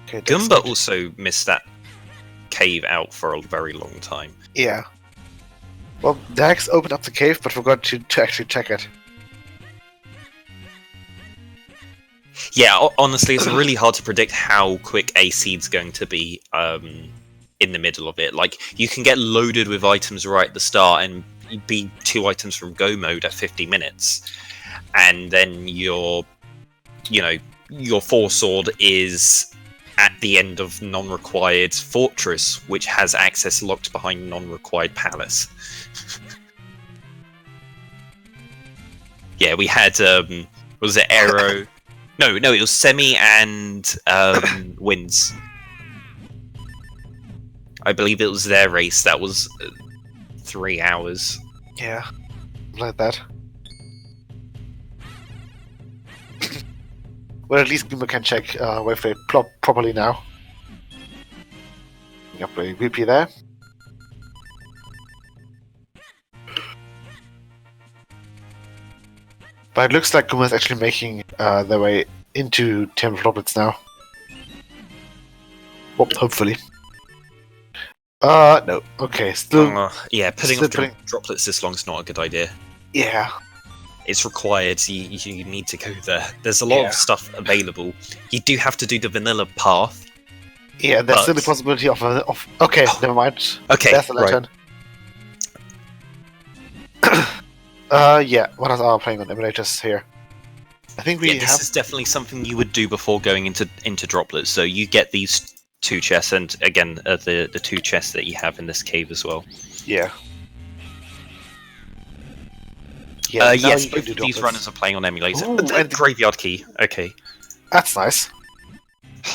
Okay, that's Goomba good. also missed that cave out for a very long time. Yeah. Well, Dax opened up the cave, but forgot to actually check it. Yeah, honestly, it's really hard to predict how quick a seed's going to be in the middle of it. Like, you can get loaded with items right at the start and be 2 items from go mode at 50 minutes. And then your 4 sword is at the end of non-required fortress, which has access locked behind non-required palace. Yeah, we had, was it Arrow? No, it was Semi and Wins. I believe it was their race. That was 3 hours. Yeah. Like that. Well, at least Goomba can check whether they plop properly now. Yep, a VP there. But it looks like Goomba is actually making their way into Temple Droplets now. Well, hopefully. No. Okay, still. Yeah, putting still off putting- droplets this long is not a good idea. Yeah. It's required. You need to go there. There's a lot Yeah. of stuff available. You do have to do the vanilla path. Yeah, there's But- still the possibility of. Okay, never mind. Okay, There's the right. lantern. Yeah, what else are we playing on emulators here? I think we Yeah, this have. is definitely something you would do before going into droplets. So you get these 2 chests, and again the 2 chests that you have in this cave as well. Yeah. Yeah, now Yes, you can both do of these droplets. runners are playing on emulator. Ooh, The and- graveyard key. Okay, That's nice.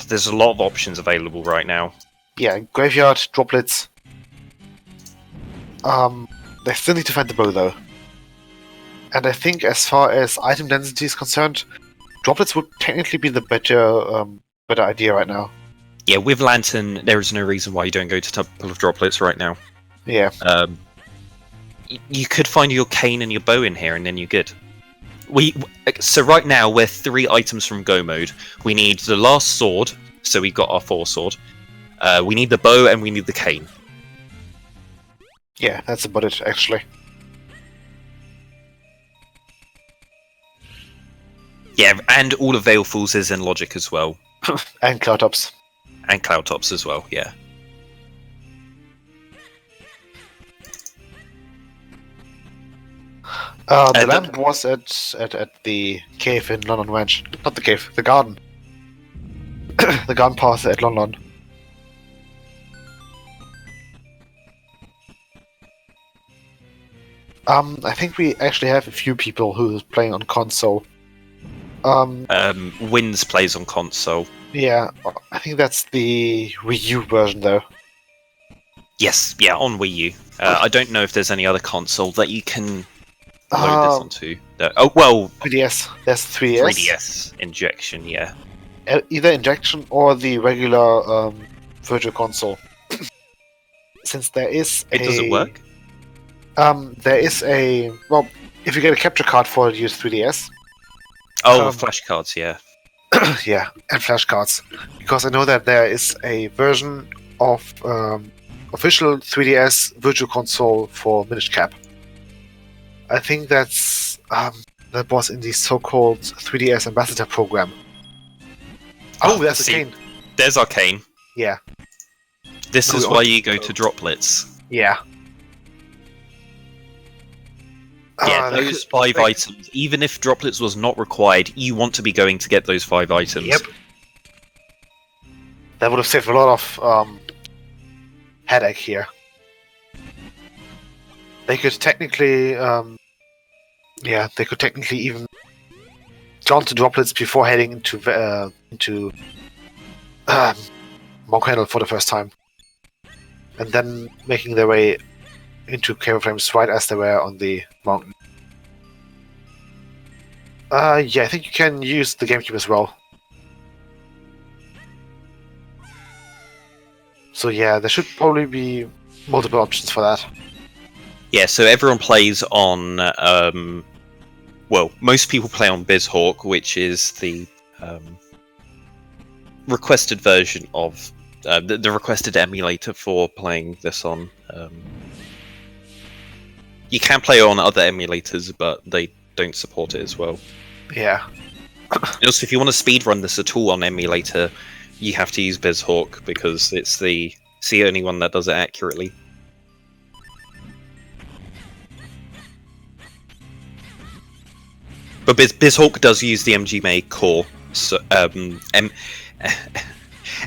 there's a lot of options available right now. Yeah, graveyard, droplets. They still need to find the bow though. And I think as far as item density is concerned, droplets would technically be the better idea right now. Yeah, with Lantern, there is no reason why you don't go to Temple of Droplets right now. Yeah. You could find your cane and your bow in here, and then you're good. So right now we're 3 items from go mode. We need the last sword, so we've got our 4 sword. We need the bow and we need the cane. Yeah, that's about it actually. Yeah, and all of Veilful's is in logic as well, And cloud tops. and Cloud Tops as well. Yeah. The lamp was at the cave in London Ranch. Not the cave, the garden. The garden path at London. I think we actually have a few people who's playing on console. Wins plays on console. Yeah, I think that's the Wii U version though. Yes, yeah, on Wii U. I don't know if there's any other console that you can load this onto. Oh well, 3DS. There's 3DS. 3DS injection, yeah. Either injection or the regular Virtual Console. Since there is Does it work? There is a... Well, if you get a capture card for it, use 3DS. Oh, flashcards, yeah. Yeah, and flashcards. Because I know that there is a version of official 3DS Virtual Console for Minish Cap. I think that was in the so-called 3DS Ambassador program. Oh, that's Arcane. There's Arcane. Yeah. This is why you go to Droplets. Yeah. Yeah, those 5 items. Even if Droplets was not required, you want to be going to get those 5 items. Yep. That would have saved a lot of headache here. They could technically, they could technically even jump to Droplets before heading into Monk Handle for the first time, and then making their way into Cave of Flames right as they were on the mountain. Yeah, I think you can use the GameCube as well. So yeah, there should probably be multiple options for that. Yeah, so everyone plays on, well, most people play on BizHawk, which is the requested version of, the requested emulator for playing this on. You can play on other emulators, but they don't support it as well. Yeah. Also, if you want to speedrun this at all on emulator, you have to use BizHawk because it's the only one that does it accurately. But BizHawk does use the MGBA core, so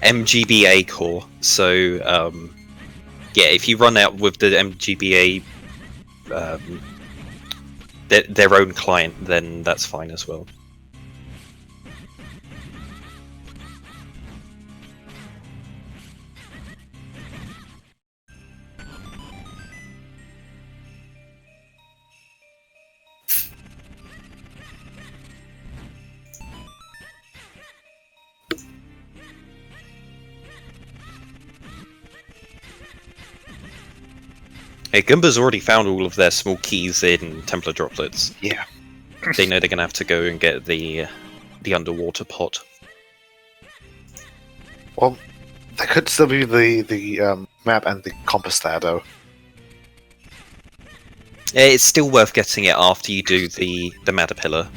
MGBA core. So yeah, if you run out with the MGBA their own client, then that's fine as well. Hey, Goomba's already found all of their small keys in Templar Droplets. Yeah. They know they're going to have to go and get the underwater pot. Well, there could still be the map and the compass there, though. It's still worth getting it after you do the Matterpillar.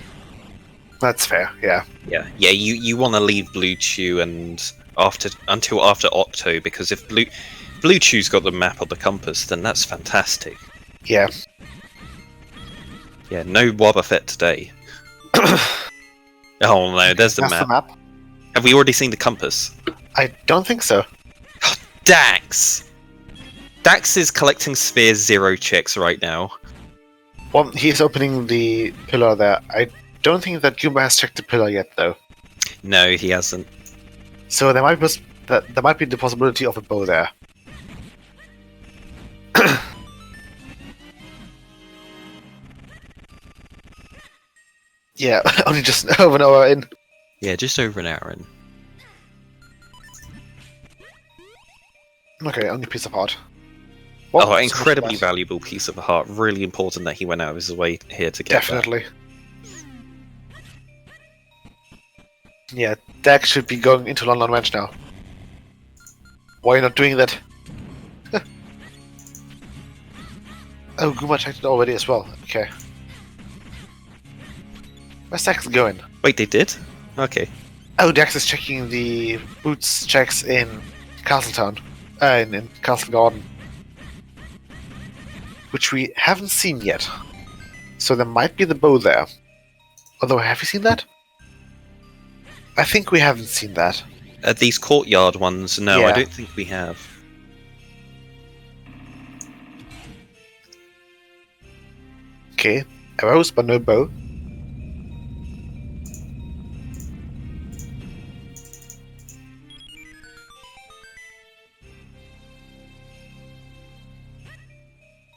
That's fair, yeah. Yeah, you want to leave Blue Chew and until after Octo, because if Blue Chew's got the map or the compass, then that's fantastic. Yeah. Yeah, no Wobba Fett today. Oh no, there's the map. The map. Have we already seen the compass? I don't think so. Dax! Dax is collecting Sphere 0 checks right now. Well, he's opening the pillar there. I don't think that Goomba has checked the pillar yet, though. No, he hasn't. So there might be the possibility of a bow there. Yeah, only just over an hour in. Yeah, just over an hour in. Okay, only piece of art. Oh, incredibly valuable piece of art. Really important that he went out of his way here to get Definitely. That. Yeah, Dax should be going into London Ranch now. Why are you not doing that? Oh, Goomba checked it already as well. Okay. Where's Dax going? Wait, they did? Okay. Oh, Dax is checking the boots checks in Castletown. In Castle Garden. Which we haven't seen yet. So there might be the bow there. Although, have you seen that? I think we haven't seen that. These courtyard ones, no, I Yeah. don't think we have. Okay, arrows but no bow.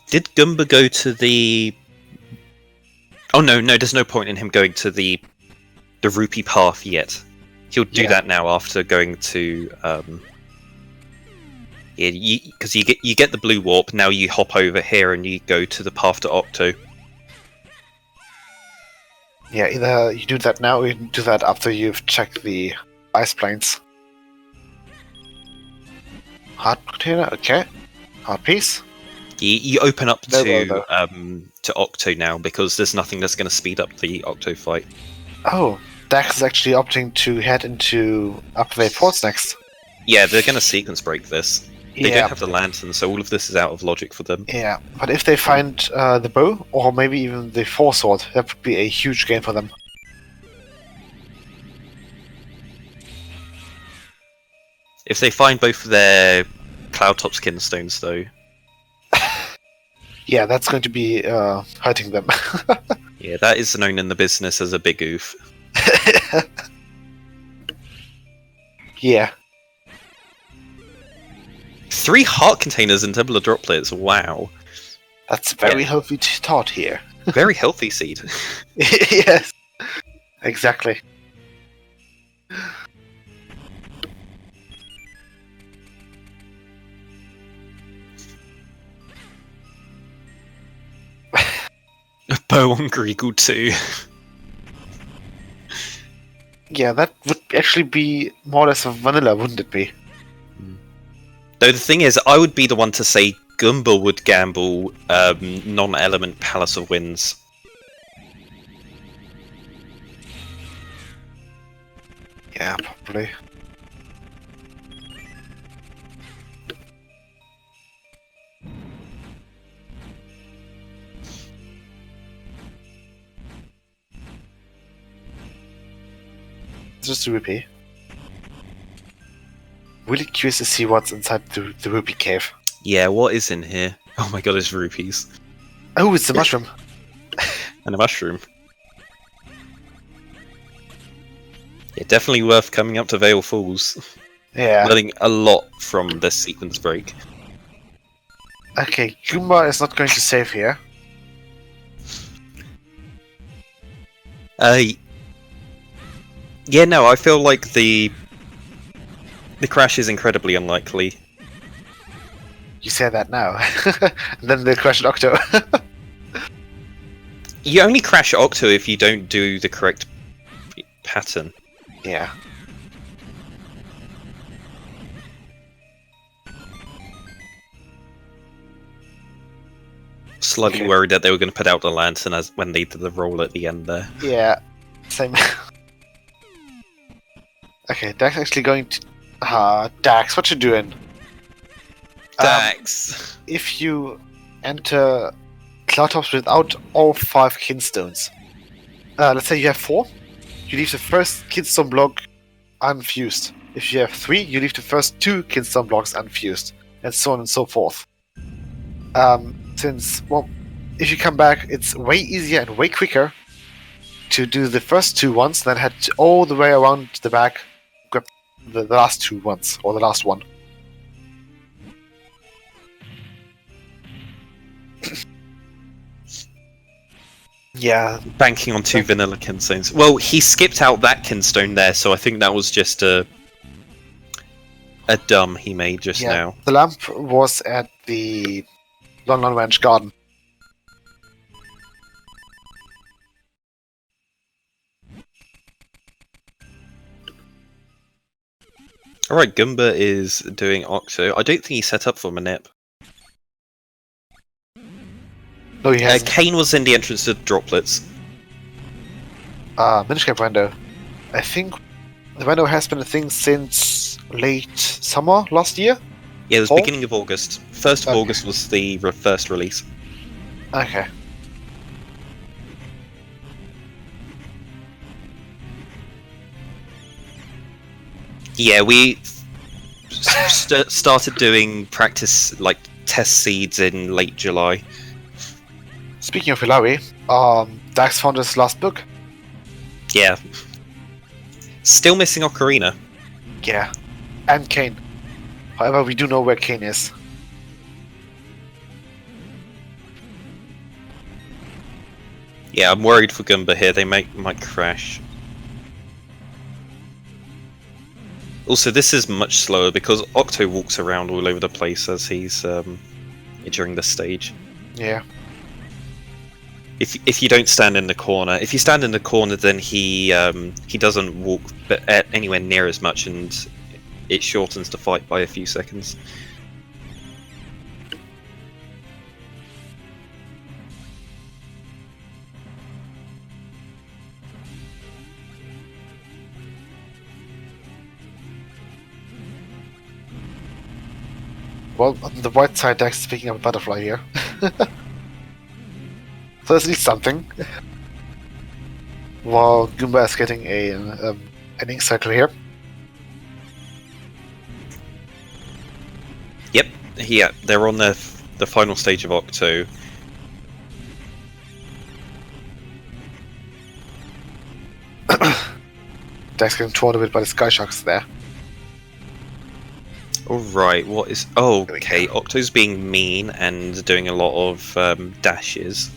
Did Goomba go to the... Oh no, there's no point in him going to the rupee path yet. He'll do that now after going to... Yeah, because you get the blue warp, now you hop over here and you go to the path to Octo. Yeah, either you do that now or you do that after you've checked the ice planes. Heart container, okay. Heart piece. You open up No to Octo now because there's nothing that's going to speed up the Octo fight. Oh, Dax is actually opting to head into upgrade ports next. Yeah, they're going to sequence break this. They Yeah. don't have the lantern, so all of this is out of logic for them. Yeah, but if they find the bow, or maybe even the foresword, that would be a huge gain for them. If they find both of their Cloudtop Skinstones, though, Yeah, that's going to be hurting them. yeah, that is known in the business as a big oof. Yeah. 3 heart containers and Templar droplets, wow. That's very healthy thought here. Very healthy seed. Yes. Exactly. Bow on Greagle too. Yeah, that would actually be more or less vanilla, wouldn't it be? Though the thing is, I would be the one to say Goomba would gamble non-element Palace of Winds. Yeah, probably. Just a rupee. Really curious to see what's inside the rupee cave. Yeah, what is in here? Oh my god, it's rupees. Oh, it's the mushroom. And a mushroom. Yeah, definitely worth coming up to Vale Falls. Yeah. Learning a lot from this sequence break. Okay, Goomba is not going to save here. Yeah, no, I feel like the crash is incredibly unlikely. You say that now. And then they crash at Octo. You only crash Octo if you don't do the correct pattern. Yeah. Slightly Okay. worried that they were going to put out the lantern as when they did the roll at the end there. Yeah. Same. Okay, Dax actually going to... Dax, what you doing? Dax! If you enter Cloudtops without all 5 kinstones, let's say you have 4, you leave the first kinstone block unfused. If you have 3, you leave the first 2 kinstone blocks unfused, and so on and so forth. Since, well, if you come back, it's way easier and way quicker to do the first 2 ones than head all the way around the back, grab the last 2 ones, or the last one. Yeah, Banking on 2 vanilla kinstones. Well, he skipped out that kinstone there, so I think that was just a dumb he made just now. The lamp was at the Lon Ranch Garden. Alright, Goomba is doing Octo. I don't think he set up for Manip. No, he hasn't. Kane was in the entrance to Droplets. Minish Cap Rando. I think the Rando has been a thing since late summer last year? Yeah, it was Fall? beginning of August. 1st of Okay. August was the first release. Okay. Yeah, we started doing practice, like, test seeds in late July. Speaking of Hilary, Dax found his last book. Yeah. Still missing Ocarina. Yeah. And Kane. However, we do know where Kane is. Yeah, I'm worried for Goomba here. They might crash. Also, this is much slower because Octo walks around all over the place as he's during this stage. Yeah. If you don't stand in the corner, if you stand in the corner, then he doesn't walk anywhere near as much, and it shortens the fight by a few seconds. Well, on the right side, Dax is picking up a butterfly here. So that's at least something. While Goomba is getting an ink cycle here. Yep, yeah, they're on the final stage of Octo. Dax getting torn a bit by the sky sharks there. Alright, what is... Oh, okay, Octo's being mean and doing a lot of dashes.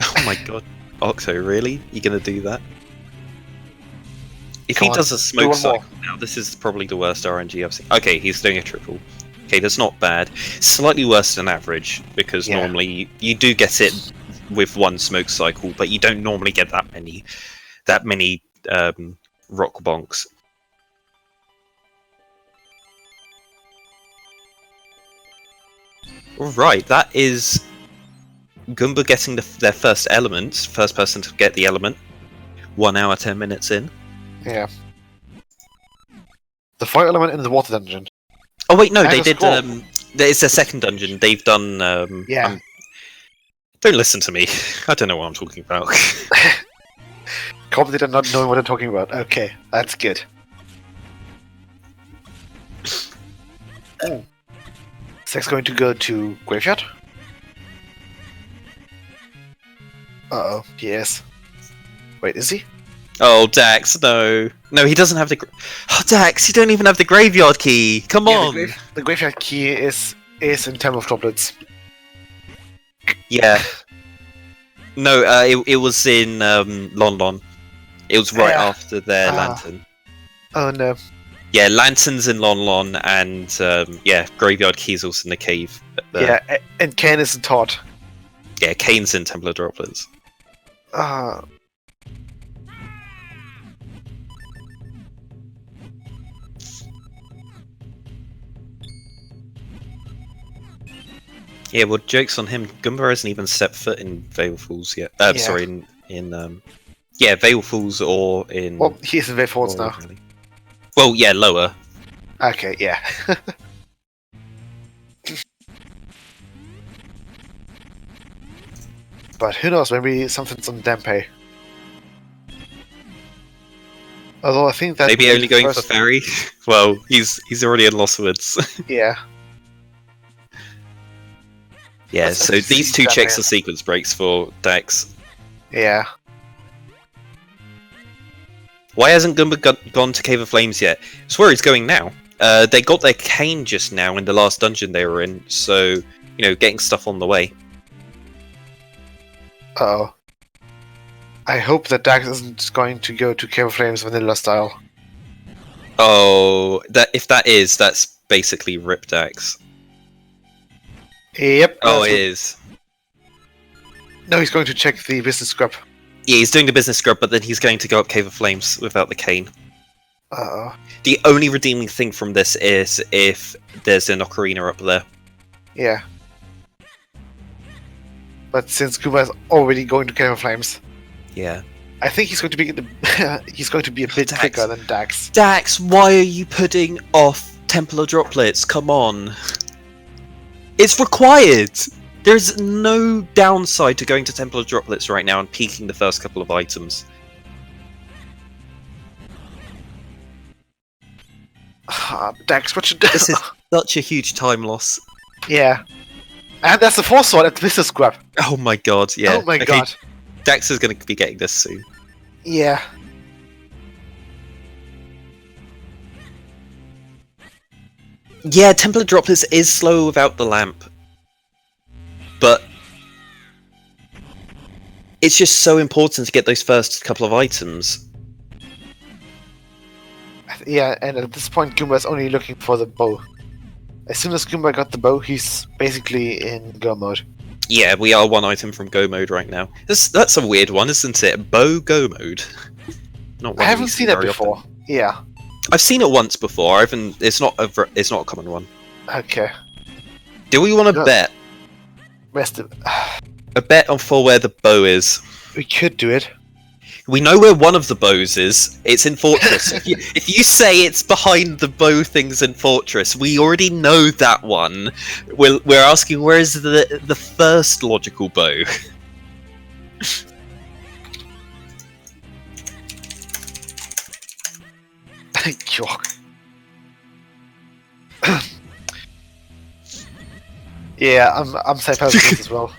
Oh my god, Octo, really? You gonna do that? If he does a smoke cycle now, this is probably the worst RNG I've seen. Okay, he's doing a triple. Okay, that's not bad. Slightly worse than average, because normally you do get it with one smoke cycle, but you don't normally get that many rock bonks. Alright, that is Goomba getting their first element, first person to get the element. 1 hour, 10 minutes in. Yeah. The fire element in the water dungeon. Oh wait, no, they did. It's their second dungeon. They've done. Don't listen to me. I don't know what I'm talking about. Commentator not knowing what I'm talking about. Okay, that's good. Sex's going to go to Graveyard. Uh-oh, yes. Wait, is he? Oh, Dax, no. No, he doesn't have the... Oh, Dax, you don't even have the graveyard key! Come on! The graveyard key is in Temple of Droplets. Yeah. No, it was in Lon. It was right after their lantern. Oh no. Yeah, lanterns in Lon, and graveyard keys also in the cave. Yeah, and Kane is in Todd. Yeah, Kane's in Temple of Droplets. Yeah, well, joke's on him. Goomba hasn't even stepped foot in Vale Falls yet. Sorry, in Vale Falls or in... Well, he's in Vale Falls now. Really. Well, yeah, lower. Okay, yeah. But who knows, maybe something's on Dampe. Although I think that... Maybe only going for Fairy? Well, he's already in Lost Woods. Yeah. Yeah, so these two checks are sequence breaks for Dax. Yeah. Why hasn't Goomba gone to Cave of Flames yet? It's where he's going now. They got their cane just now in the last dungeon they were in, so, getting stuff on the way. Uh-oh. I hope that Dax isn't going to go to Cave of Flames vanilla style. Oh, if that is, that's basically Rip Dax. Yep. Oh, it is. No, he's going to check the business scrub. Yeah, he's doing the business scrub, but then he's going to go up Cave of Flames without the cane. Uh-oh. The only redeeming thing from this is if there's an ocarina up there. Yeah. But since Goomba is already going to Cave of Flames, yeah, I think he's going to be he's going to be a bit quicker than Dax. Dax, why are you putting off Temple of Droplets? Come on, it's required. There's no downside to going to Temple of Droplets right now and peeking the first couple of items. Dax, what you do? This is such a huge time loss. Yeah. And there's the fourth sword at the business grab. Oh my god, yeah. Oh my Okay, god. Dax is going to be getting this soon. Yeah. Yeah, Templar Droplets is slow without the lamp. But it's just so important to get those first couple of items. Yeah, and at this point, Goomba is only looking for the bow. As soon as Goomba got the bow, he's basically in go mode. Yeah, we are one item from go mode right now. That's a weird one, isn't it? Bow go mode. Not one I haven't we see seen that very before. often. Yeah. I've seen it once before. It's not a common one. Okay. Do we want to No. bet? Rest of... A bet on for where the bow is. We could do it. We know where one of the bows is. It's in Fortress. if you say it's behind the bow things in Fortress, we already know that one. We're asking where is the first logical bow. York. Yeah, I'm safe as this as well.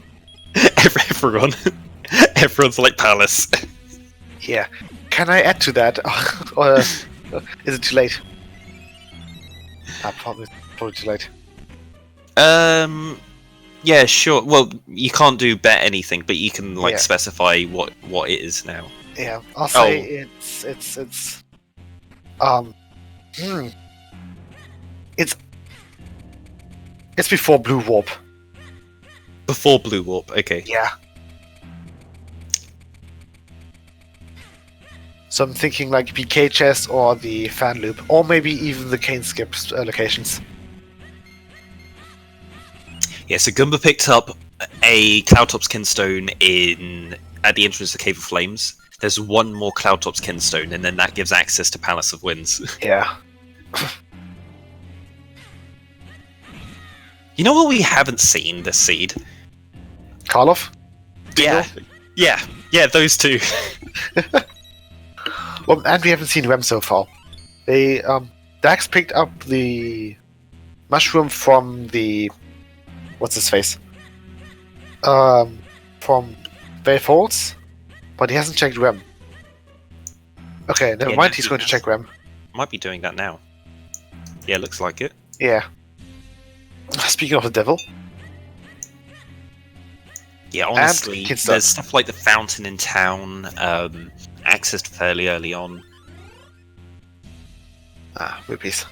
Everyone's like Palace. Yeah. Can I add to that? Or is it too late? Probably too late. Yeah, sure. Well, you can't do bet anything, but you can Yeah. specify what it is now. Yeah, I'll say it's it's before Blue Warp. Before Blue Warp, okay. Yeah. So I'm thinking like BK chest or the fan loop, or maybe even the cane skip locations. Yeah, so Goomba picked up a Cloudtop's Kinstone at the entrance to Cave of Flames. There's one more Cloudtop's Kinstone, and then that gives access to Palace of Winds. Yeah. You know what we haven't seen this seed? Karloff? Yeah, those two. Well, and we haven't seen Rem so far. They Dax picked up the mushroom from the what's his face? From Bay Falls, but he hasn't checked Rem. Okay, never mind. He's going to check Rem. Might be doing that now. Yeah, looks like it. Yeah. Speaking of the devil. Yeah, honestly, Kinstone. there's stuff like the fountain in town, accessed fairly early on. Rupees.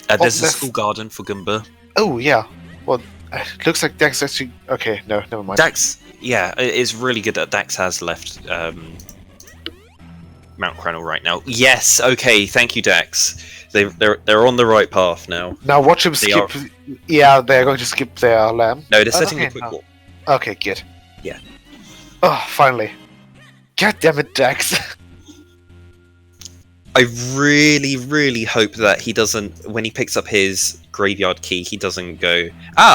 There's a there's- school garden for Goomba. Oh yeah. Well, it looks like Dax actually. Okay, no, never mind. Dax, yeah, it's really good that Dax has left Mount Cranel right now. Yes, okay, thank you, Dax. They're on the right path now. Now watch him skip. Yeah, they're going to skip their lamb. No, they're setting okay, a quick no. walk. Okay, good. Yeah. Oh, finally. God damn it, Dax. I really, really hope that he doesn't, when he picks up his graveyard key, he doesn't go,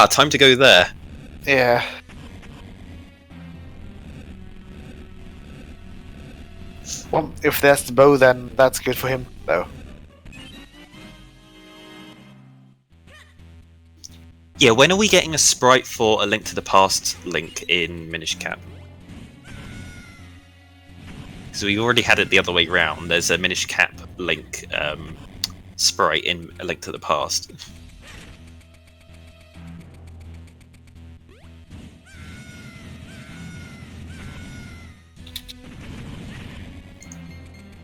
time to go there. Yeah. Well, if there's the bow, then that's good for him, though. Yeah, when are we getting a sprite for A Link to the Past link in Minish Cap? Because we already had it the other way round. There's a Minish Cap link sprite in A Link to the Past.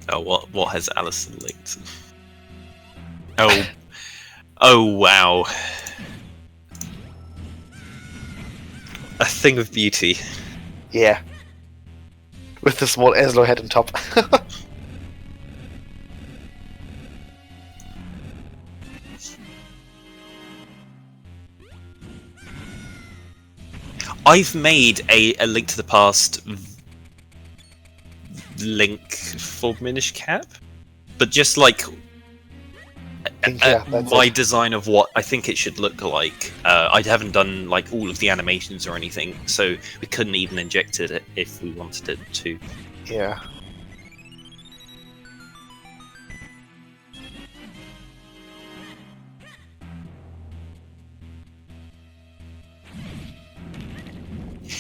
Oh, what has Alison linked? Oh wow. A thing of beauty. Yeah. With the small Eslo head on top. I've made a Link to the Past link for Minish Cap, but just like That's my it. design of what I think it should look like. I haven't done like all of the animations or anything, so we couldn't even inject it if we wanted it to. Yeah.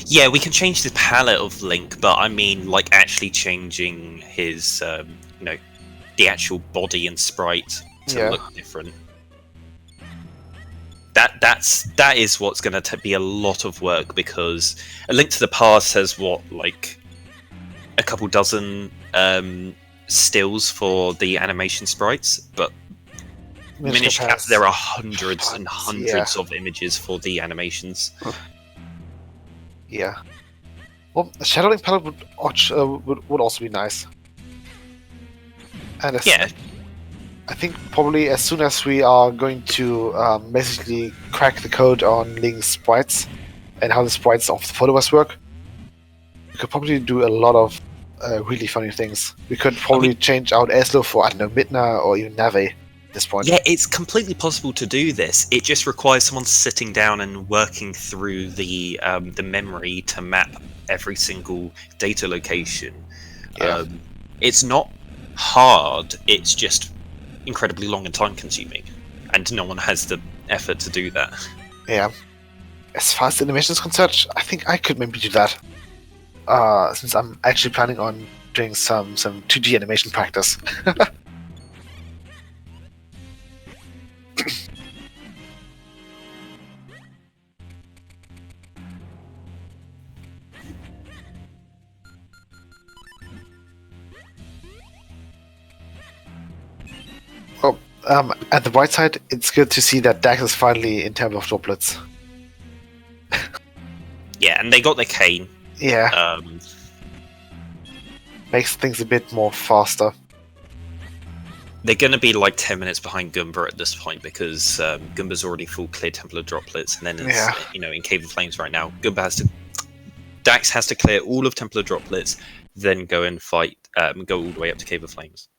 Yeah, we can change the palette of Link, but I mean, like, actually changing his, the actual body and sprite to Yeah. look different. That is what's going to be a lot of work, because A Link to the Past has like a couple dozen stills for the animation sprites, but Minish Cap there are hundreds and hundreds of images for the animations. Yeah. Well, a shadowing palette would also be nice. And Yeah. I think probably as soon as we are going to basically crack the code on Link's sprites and how the sprites of the photos work, we could probably do a lot of really funny things. We could probably change out Eslo for, I don't know, Midna or even Nave at this point. Yeah, it's completely possible to do this. It just requires someone sitting down and working through the memory to map every single data location. Yeah. It's not hard, it's just incredibly long and time consuming, and no one has the effort to do that. Yeah. As far as the animation is concerned, I think I could maybe do that. Since I'm actually planning on doing some 2D animation practice. Well, at the bright side, it's good to see that Dax is finally in terms of droplets. Yeah, and they got their cane. Yeah. Makes things a bit more faster. They're going to be like 10 minutes behind Goomba at this point, because Goomba's already full clear Temple of Droplets, and then it's, in Cave of Flames right now. Dax has to clear all of Temple of Droplets, then go and fight, go all the way up to Cave of Flames.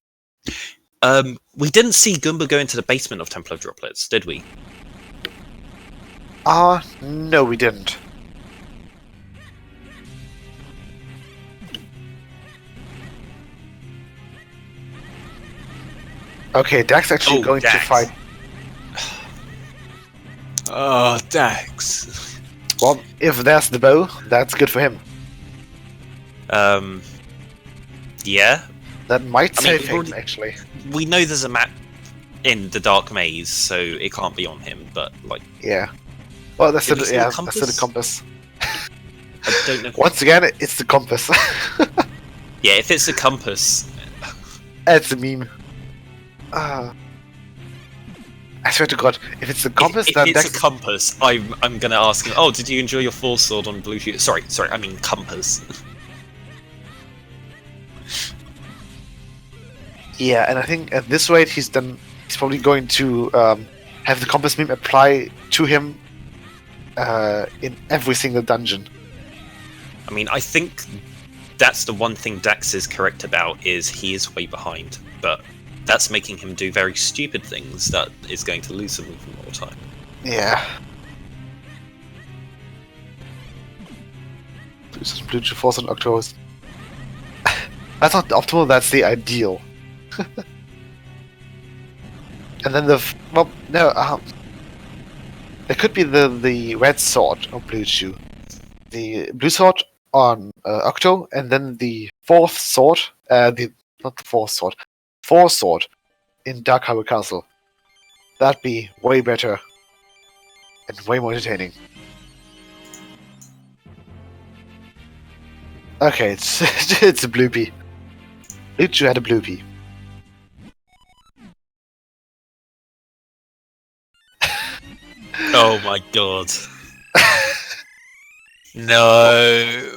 We didn't see Goomba go into the basement of Temple of Droplets, did we? No, we didn't. Okay, Dax actually going Dax. to fight. Oh, Dax. Well, if there's the bow, that's good for him. Yeah. That might save we've him, already- actually. We know there's a map in the Dark Maze, so it can't be on him, but, like... Yeah. Well, that's Did we see the that's the compass. I don't know. Once again, it's the compass. Yeah, if it's the compass... It's a meme. I swear to God, if it's the compass, if then it's Dax... a compass, I'm gonna ask him, oh, did you enjoy your Force Sword on Blue Shoot? Sorry, I mean compass. Yeah, and I think at this rate, he's probably going to have the compass meme apply to him in every single dungeon. I mean, I think that's the one thing Dax is correct about, is he is way behind, but that's making him do very stupid things that is going to lose him even more time. Yeah. Blue Force on October. That's not the optimal, that's the ideal. And then it could be the red sword on Blue Chew. The blue sword on Octo, and then the fourth sword, fourth sword in Dark Harbor Castle. That'd be way better and way more entertaining. Okay, it's a bloopy. Blue Chew had a bloopy. Oh my god. No.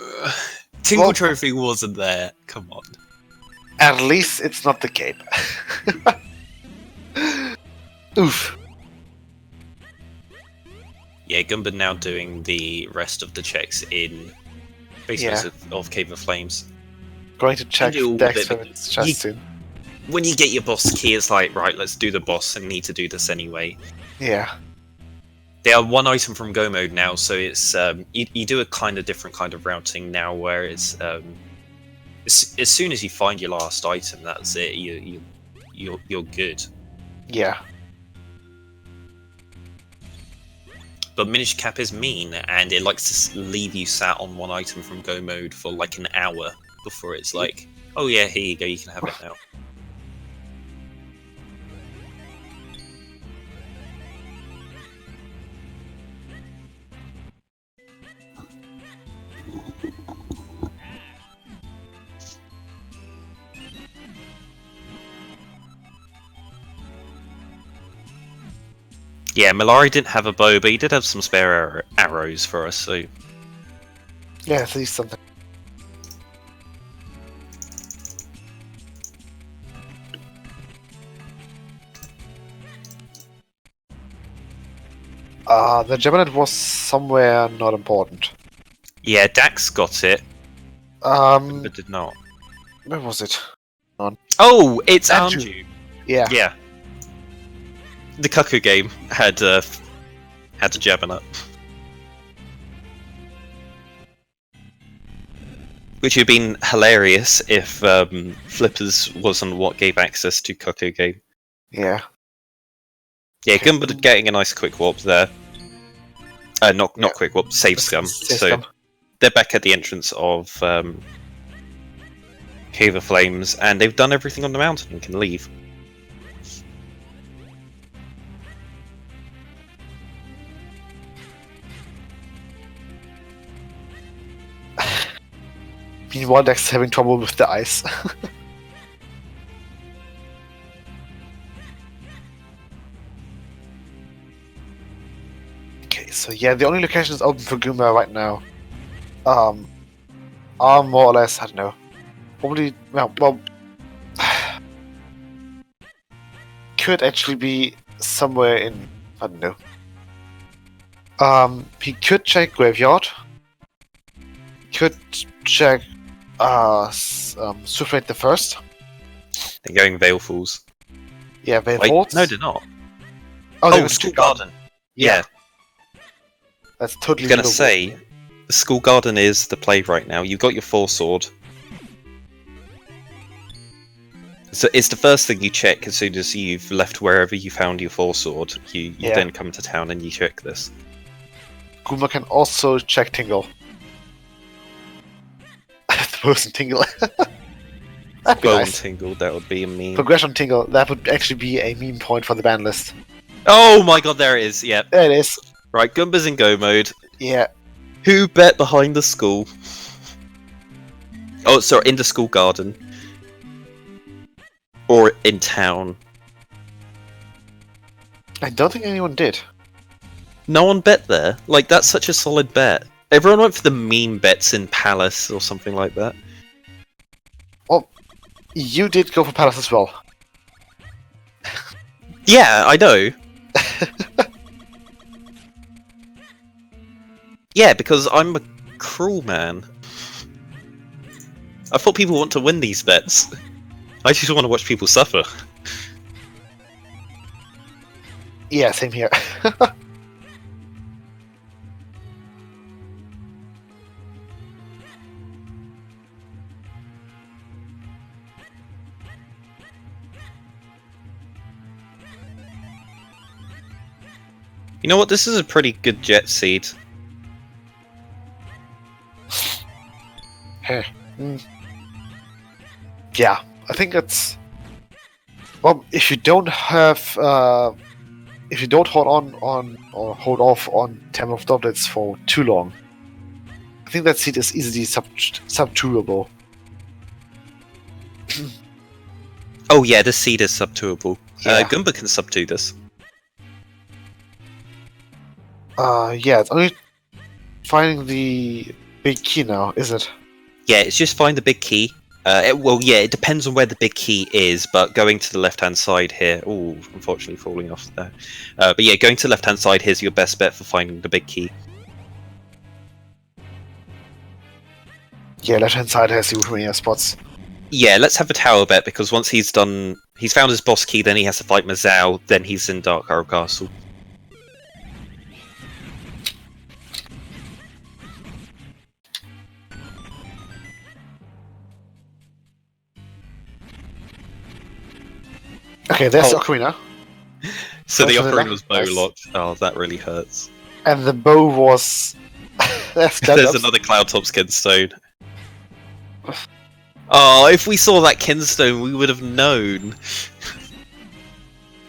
Tingle Trophy wasn't there. Come on. At least it's not the cape. Oof. Yeah, Goomba now doing the rest of the checks in basement of Cave of Flames. Going to check do all Dex of for it. its chest soon. When you get your boss key, it's like, right, let's do the boss and need to do this anyway. Yeah. They are one item from Go mode now, so it's you do a kind of different kind of routing now, where it's as soon as you find your last item, that's it. You're good. Yeah. But Minish Cap is mean, and it likes to leave you sat on one item from go mode for like an hour before it's like, oh yeah, here you go, you can have it now. Yeah, Milari didn't have a bow, but he did have some spare arrows for us, so... Yeah, at least something. The Gemini was somewhere not important. Yeah, Dax got it, but did not. Where was it? Oh, it's Anju. Anju. Yeah. Yeah. The Cuckoo game had a Jabbernet. Which would have been hilarious if Flippers wasn't what gave access to Cuckoo game. Yeah. Yeah, Goomba getting a nice quick warp there. Not quick warp, save scum. So they're back at the entrance of Cave of Flames, and they've done everything on the mountain and can leave. Meanwhile, Dex is having trouble with the ice. Okay, so yeah, the only locations open for Goomba right now are more or less, I don't know, probably, well, could actually be somewhere in, I don't know. He could check Graveyard, could check Swift the First. They're going Veil Falls. Yeah, Veil Wait, Falls. no, they're not. Oh, School Garden. Yeah. That's totally. I was gonna doable. say, the School Garden is the play right now. You've got your 4-sword. So it's the first thing you check as soon as you've left wherever you found your 4-sword. You then come to town and you check this. Goomba can also check Tingle. The person Tingle. That'd be Go on nice. Tingle, that would be a meme. Progression Tingle, that would actually be a meme point for the ban list. Oh my god, there it is, yeah. There it is. Right, Goomba's in go mode. Yeah. Who bet behind the school? Oh, sorry, in the school garden. Or in town. I don't think anyone did. No one bet there. Like, that's such a solid bet. Everyone went for the meme bets in Palace or something like that. Well, you did go for Palace as well. Yeah, I know. Yeah, because I'm a cruel man. I thought people want to win these bets. I just want to watch people suffer. Yeah, same here. You know what? This is a pretty good jet seed. Hey. Yeah, I think it's. Well, if you don't have, if you don't hold hold off on Temple of Doublets for too long, I think that seed is easily subduable. Oh yeah, this seed is subduable. Yeah. Goomba can subdue this. Yeah, it's only finding the big key now, is it? Yeah, it's just find the big key. It depends on where the big key is, but going to the left-hand side here... Oh, unfortunately falling off there. But yeah, going to the left-hand side here is your best bet for finding the big key. Yeah, left hand side has the familiar spots. Yeah, let's have a tower bet, because once he's found his boss key, then he has to fight Mazao, then he's in Dark Arrow Castle. Okay, there's Ocarina. So the Go to the Ocarina left. was bow Nice. locked. Oh, that really hurts. And the bow was... There's another Cloudtop Kinstone. Oh, if we saw that Kinstone, we would have known.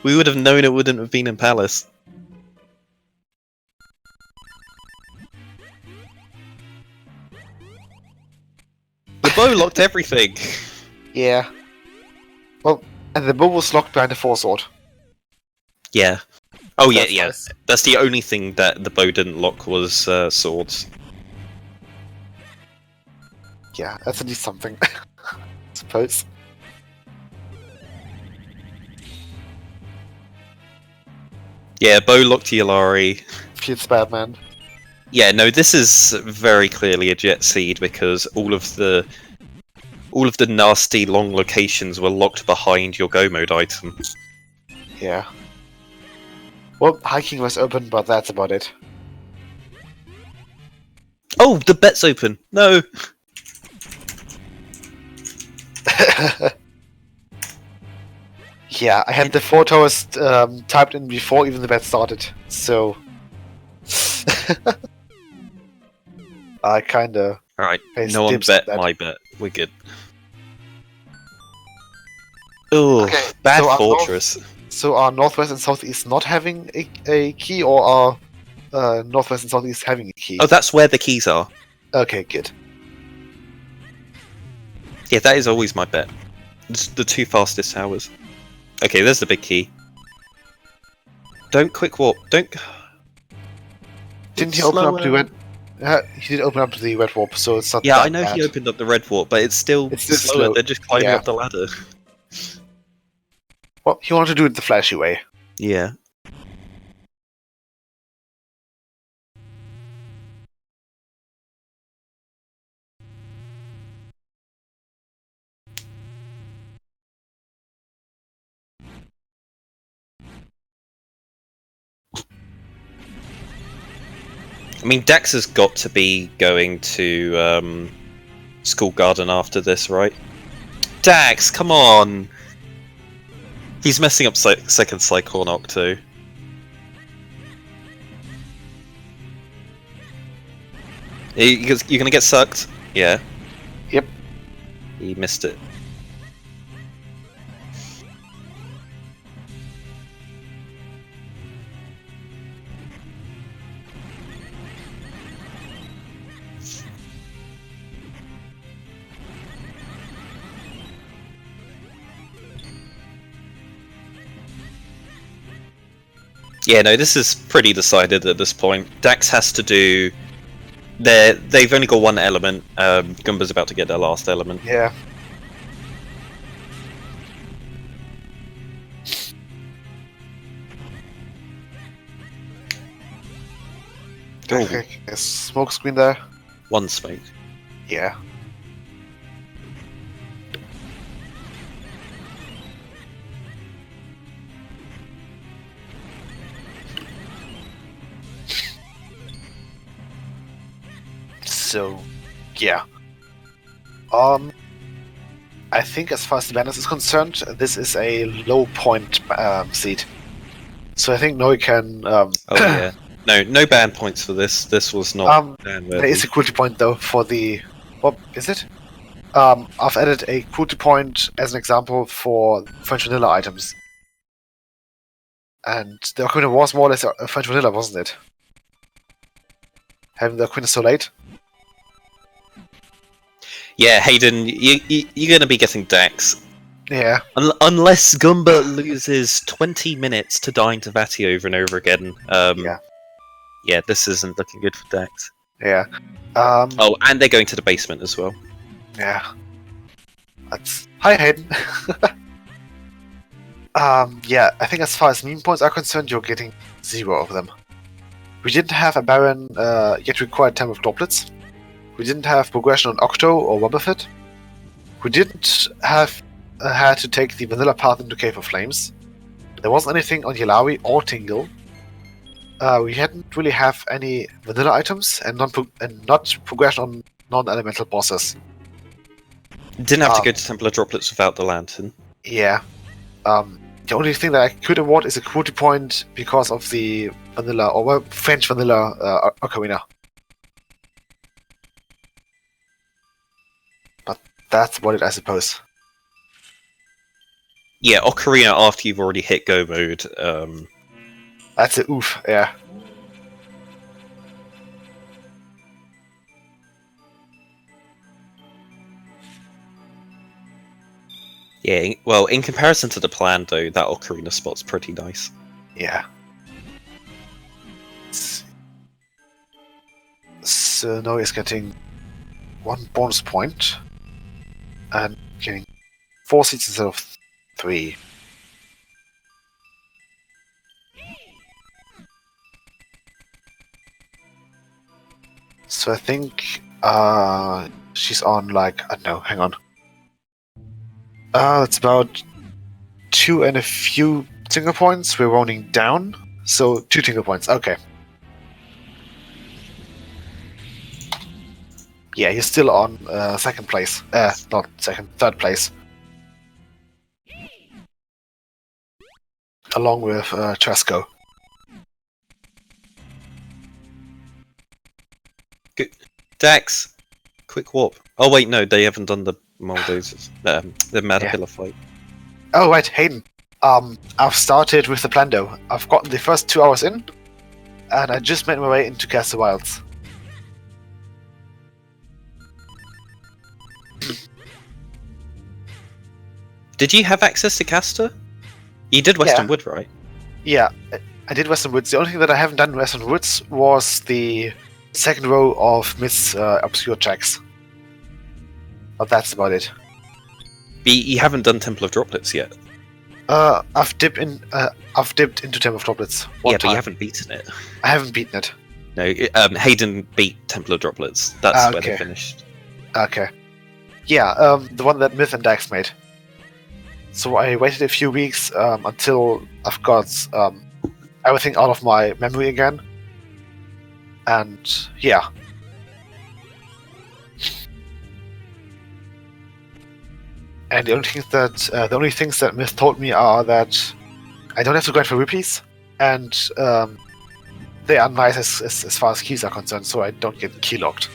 We would have known it wouldn't have been in Palace. The bow locked everything. Yeah. Well, and the bow was locked behind the foresword. Yeah. Oh yeah, That's yeah. nice. That's the only thing that the bow didn't lock was swords. Yeah, that's at least something. I suppose. Yeah, bow locked Yalari. Feels bad, man. Yeah, no, this is very clearly a jet seed because all of the nasty long locations were locked behind your go mode item. Yeah. Well, hiking was open, but that's about it. Oh, the bet's open. No. Yeah, I had the 4 towers typed in before even the bet started, so... I kinda... Alright, Face no one dips bet that. my bet. We're good. Oh, Okay, bad so our fortress. So are Northwest and Southeast not having a key, or are Northwest and Southeast having a key? Oh, that's where the keys are. Okay, good. Yeah, that is always my bet. It's the 2 fastest towers. Okay, there's the big key. Don't quick warp. Don't. Didn't he open up the red... he did open up the red warp, so it's not Yeah, that I know bad. he opened up the red warp, but it's still It's still slower. slow. They're just climbing Yeah. up the ladder. Well, he wanted to do it the flashy way. Yeah. I mean, Dax has got to be going to School Garden after this, right? Dax, come on! He's messing up second Psychornock too. You're gonna get sucked? Yeah. Yep. He missed it. Yeah, no, this is pretty decided at this point. Dax has to do... They've only got one element. Goomba's about to get their last element. Yeah. Oh. Okay, a smoke screen there. One smoke. Yeah. So, yeah. I think as far as the balance is concerned, this is a low point seed. So I think Noi can... Oh yeah. No ban points for this. This was not ban there worthy. is a cruelty point though for the... What is it? I've added a cruelty point as an example for French vanilla items. And the Ocarina was more or less a French vanilla, wasn't it? Having the Ocarina so late? Yeah, Hayden, you're going to be getting Dax. Yeah. Unless Goomba loses 20 minutes to dying to Vati over and over again. Yeah, this isn't looking good for Dax. Yeah. Oh, and they're going to the basement as well. Yeah. That's... Hi, Hayden. Yeah, I think as far as meme points are concerned, you're getting 0 of them. We didn't have a Baron yet required Temple of Droplets. We didn't have progression on Octo or Wobbuffet. We didn't have had to take the vanilla path into Cave of Flames. There wasn't anything on Yalawi or Tingle. We hadn't really have any vanilla items and not progression on non-elemental bosses. Didn't have to go to Temple of Droplets without the lantern. Yeah. The only thing that I could award is a quality point because of the vanilla or French vanilla ocarina. But that's about it, I suppose. Yeah, Ocarina after you've already hit go mode. That's a oof, yeah. Yeah, well, in comparison to the plan, though, that Ocarina spot's pretty nice. Yeah. So now he's getting 1 bonus point and getting 4 seeds instead of 3. So I think she's on like, I don't know, hang on. That's about 2 and a few tingle points. We're rounding down, so 2 tingle points. Okay. Yeah, he's still on second place. Not second, third place. Along with Tresco. Dax, quick warp. Oh wait, no, they haven't done the Moldos, the Matapilla fight. Oh right, Hayden. I've started with the Plando. I've gotten the first 2 hours in, and I just made my way into Castle Wilds. Did you have access to Caster? You did Western Yeah. Wood, right? Yeah, I did Western Woods. The only thing that I haven't done in Western Woods was the second row of Miss Obscure checks. But that's about it. But you haven't done Temple of Droplets yet. I've dipped into Temple of Droplets. One Yeah, but time. you haven't beaten it. I haven't beaten it. No, Hayden beat Temple of Droplets. That's where they Okay. finished. Okay. Yeah, the one that Myth and Dax made. So I waited a few weeks until I've got everything out of my memory again. And yeah. And the only things that Myth told me are that I don't have to grind for rupees, and they are nice as far as keys are concerned, so I don't get key locked.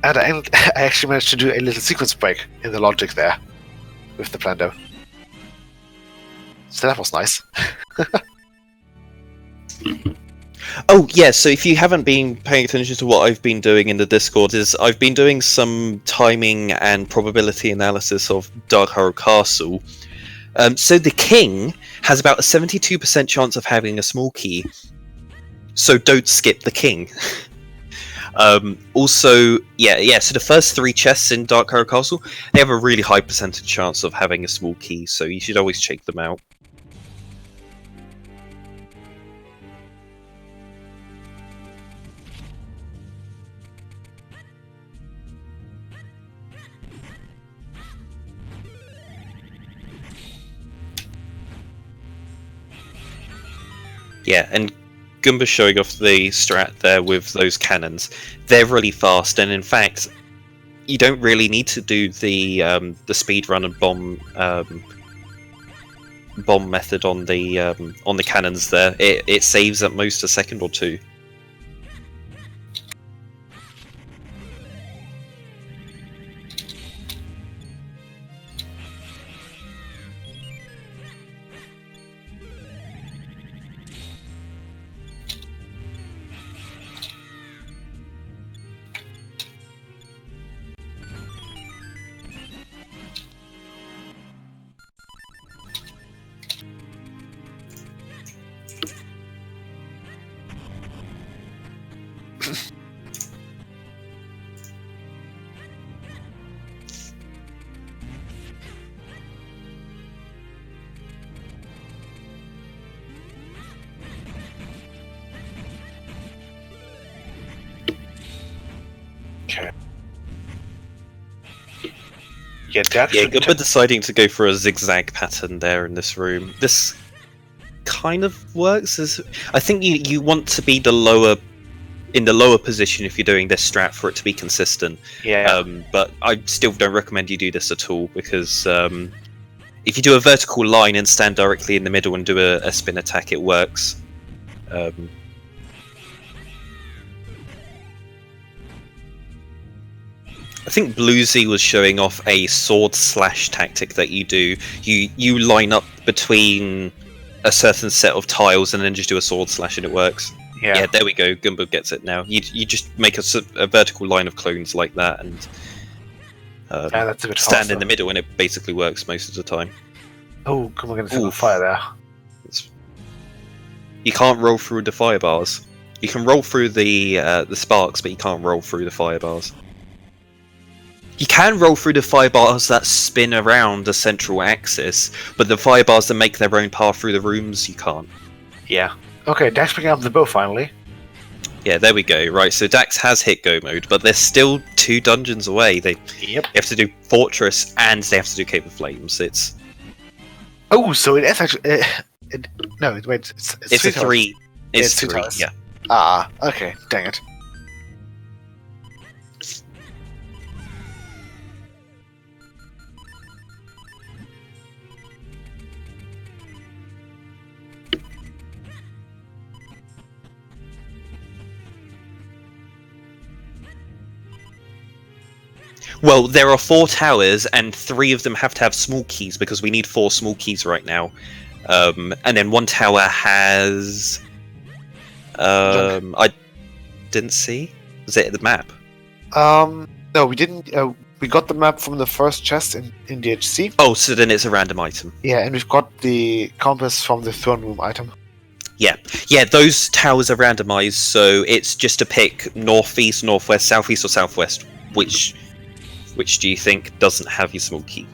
And I actually managed to do a little sequence break in the logic there with the Plando. So that was nice. Oh yeah, so if you haven't been paying attention to what I've been doing in the Discord, is I've been doing some timing and probability analysis of Dark Harrow Castle. So the king has about a 72% chance of having a small key, so don't skip the king. Also, so the first 3 chests in Dark Harrow Castle, they have a really high percentage chance of having a small key, so you should always check them out. Yeah, and Goomba's showing off the strat there with those cannons. They're really fast, and in fact, you don't really need to do the speed run and bomb method on the cannons there. It saves at most a second or 2. Okay. Yeah, that Yeah, should Goomba deciding to go for a zigzag pattern there in this room. This kind of works as I think you want to be the lower in the lower position if you're doing this strat for it to be consistent. Yeah. But I still don't recommend you do this at all, because if you do a vertical line and stand directly in the middle and do a spin attack, it works. I think Bluesy was showing off a sword slash tactic that you do. You line up between a certain set of tiles and then just do a sword slash and it works. Yeah, there we go. Goomba gets it now. You just make a vertical line of clones like that and that's a bit stand faster. in the middle, and it basically works most of the time. Oh, come on, gonna set on fire there. You can't roll through the fire bars. You can roll through the sparks, but you can't roll through the fire bars. You can roll through the fire bars that spin around the central axis, but the fire bars that make their own path through the rooms, you can't. Yeah. Okay, Dax picking up the bow finally. Yeah, there we go. Right, so Dax has hit go mode, but they're still 2 dungeons away. They have to do Fortress and they have to do Cape of Flames. It's so it is actually. Wait. it's a 3. It's two 3. tiles. Yeah. Ah, okay. Dang it. Well, there are 4 towers, and 3 of them have to have small keys because we need 4 small keys right now. And then 1 tower has. I didn't see. Was it the map? No, we didn't. We got the map from the first chest in DHC. Oh, so then it's a random item. Yeah, and we've got the compass from the throne room item. Yeah, those towers are randomized, so it's just to pick northeast, northwest, southeast, or southwest. Which do you think doesn't have your small key?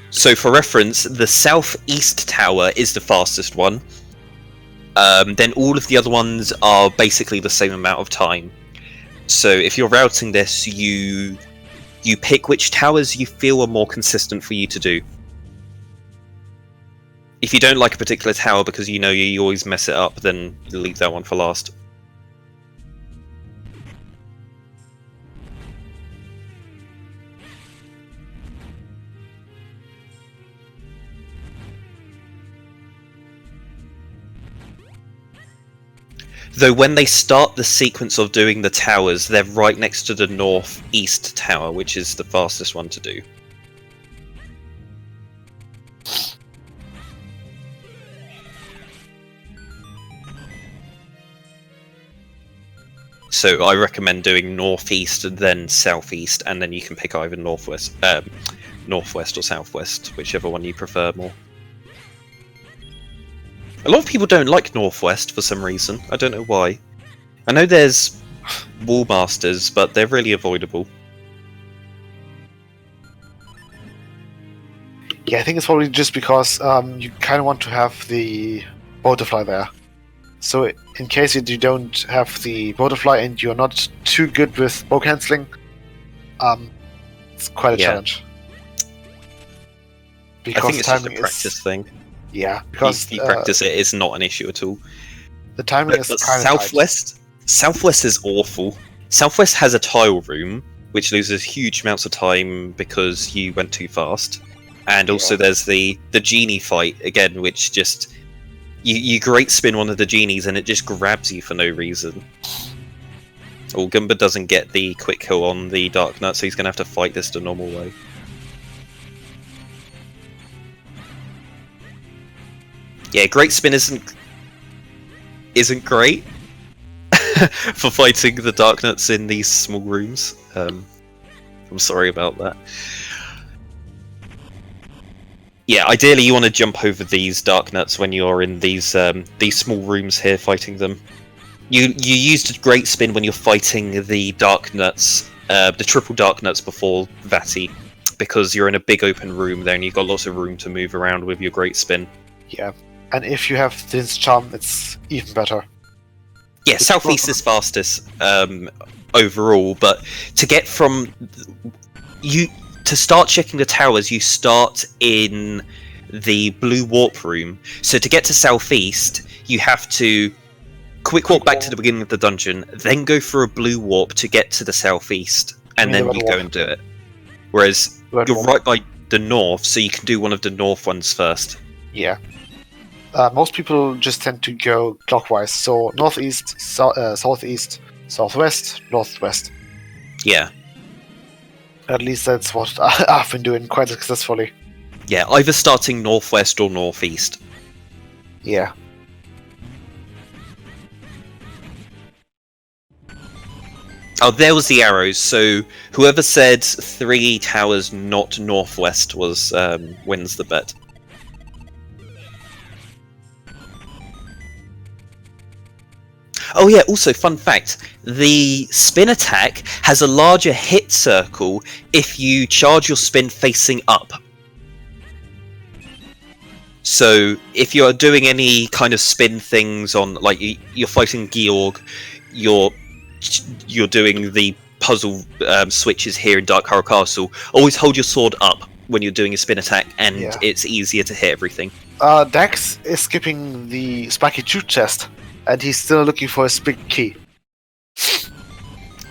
So for reference, the southeast tower is the fastest one. Then all of the other ones are basically the same amount of time. So if you're routing this, you pick which towers you feel are more consistent for you to do. If you don't like a particular tower because you know you always mess it up, then you leave that one for last. Though when they start the sequence of doing the towers, they're right next to the northeast tower, which is the fastest one to do. So I recommend doing northeast, then southeast, and then you can pick either northwest or southwest, whichever one you prefer more. A lot of people don't like Northwest for some reason. I don't know why. I know there's Wall Masters, but they're really avoidable. Yeah, I think it's probably just because you kind of want to have the butterfly there. So in case you don't have the butterfly and you're not too good with bow cancelling, it's quite a challenge. Because I think it's just a practice thing. Yeah, because if you practice it, it's not an issue at all. The timing is kind of Southwest is awful. Southwest has a tile room, which loses huge amounts of time because you went too fast. And also there's the genie fight, again, which just... You great spin one of the genies and it just grabs you for no reason. Well, Goomba doesn't get the quick kill on the Dark Nut, so he's going to have to fight this the normal way. Yeah, Great Spin isn't great for fighting the Dark Nuts in these small rooms. I'm sorry about that. Yeah, ideally you want to jump over these Dark Nuts when you're in these small rooms here fighting them. You used Great Spin when you're fighting the Dark Nuts, the triple Dark Nuts before Vati, because you're in a big open room there and you've got lots of room to move around with your Great Spin. Yeah. And if you have Din's Charm, it's even better. Yeah, Southeast is fastest overall, but to get from... to start checking the towers, you start in the blue warp room. So to get to southeast, you have to quick walk back to the beginning of the dungeon, then go through a blue warp to get to the southeast, and then you go and do it. Whereas you're right by the north, so you can do one of the north ones first. Yeah. Most people just tend to go clockwise, so northeast, southeast, southwest, northwest. Yeah. At least that's what I've been doing quite successfully. Yeah, either starting northwest or northeast. Yeah. Oh, there was the arrows. So whoever said 3 towers not northwest was wins the bet. Oh yeah, also fun fact, the spin attack has a larger hit circle if you charge your spin facing up. So if you're doing any kind of spin things on, like you're fighting Georg, you're doing the puzzle switches here in Dark Horror Castle, always hold your sword up when you're doing a spin attack, and it's easier to hit everything. Dax is skipping the spiky jute chest, and he's still looking for his big key.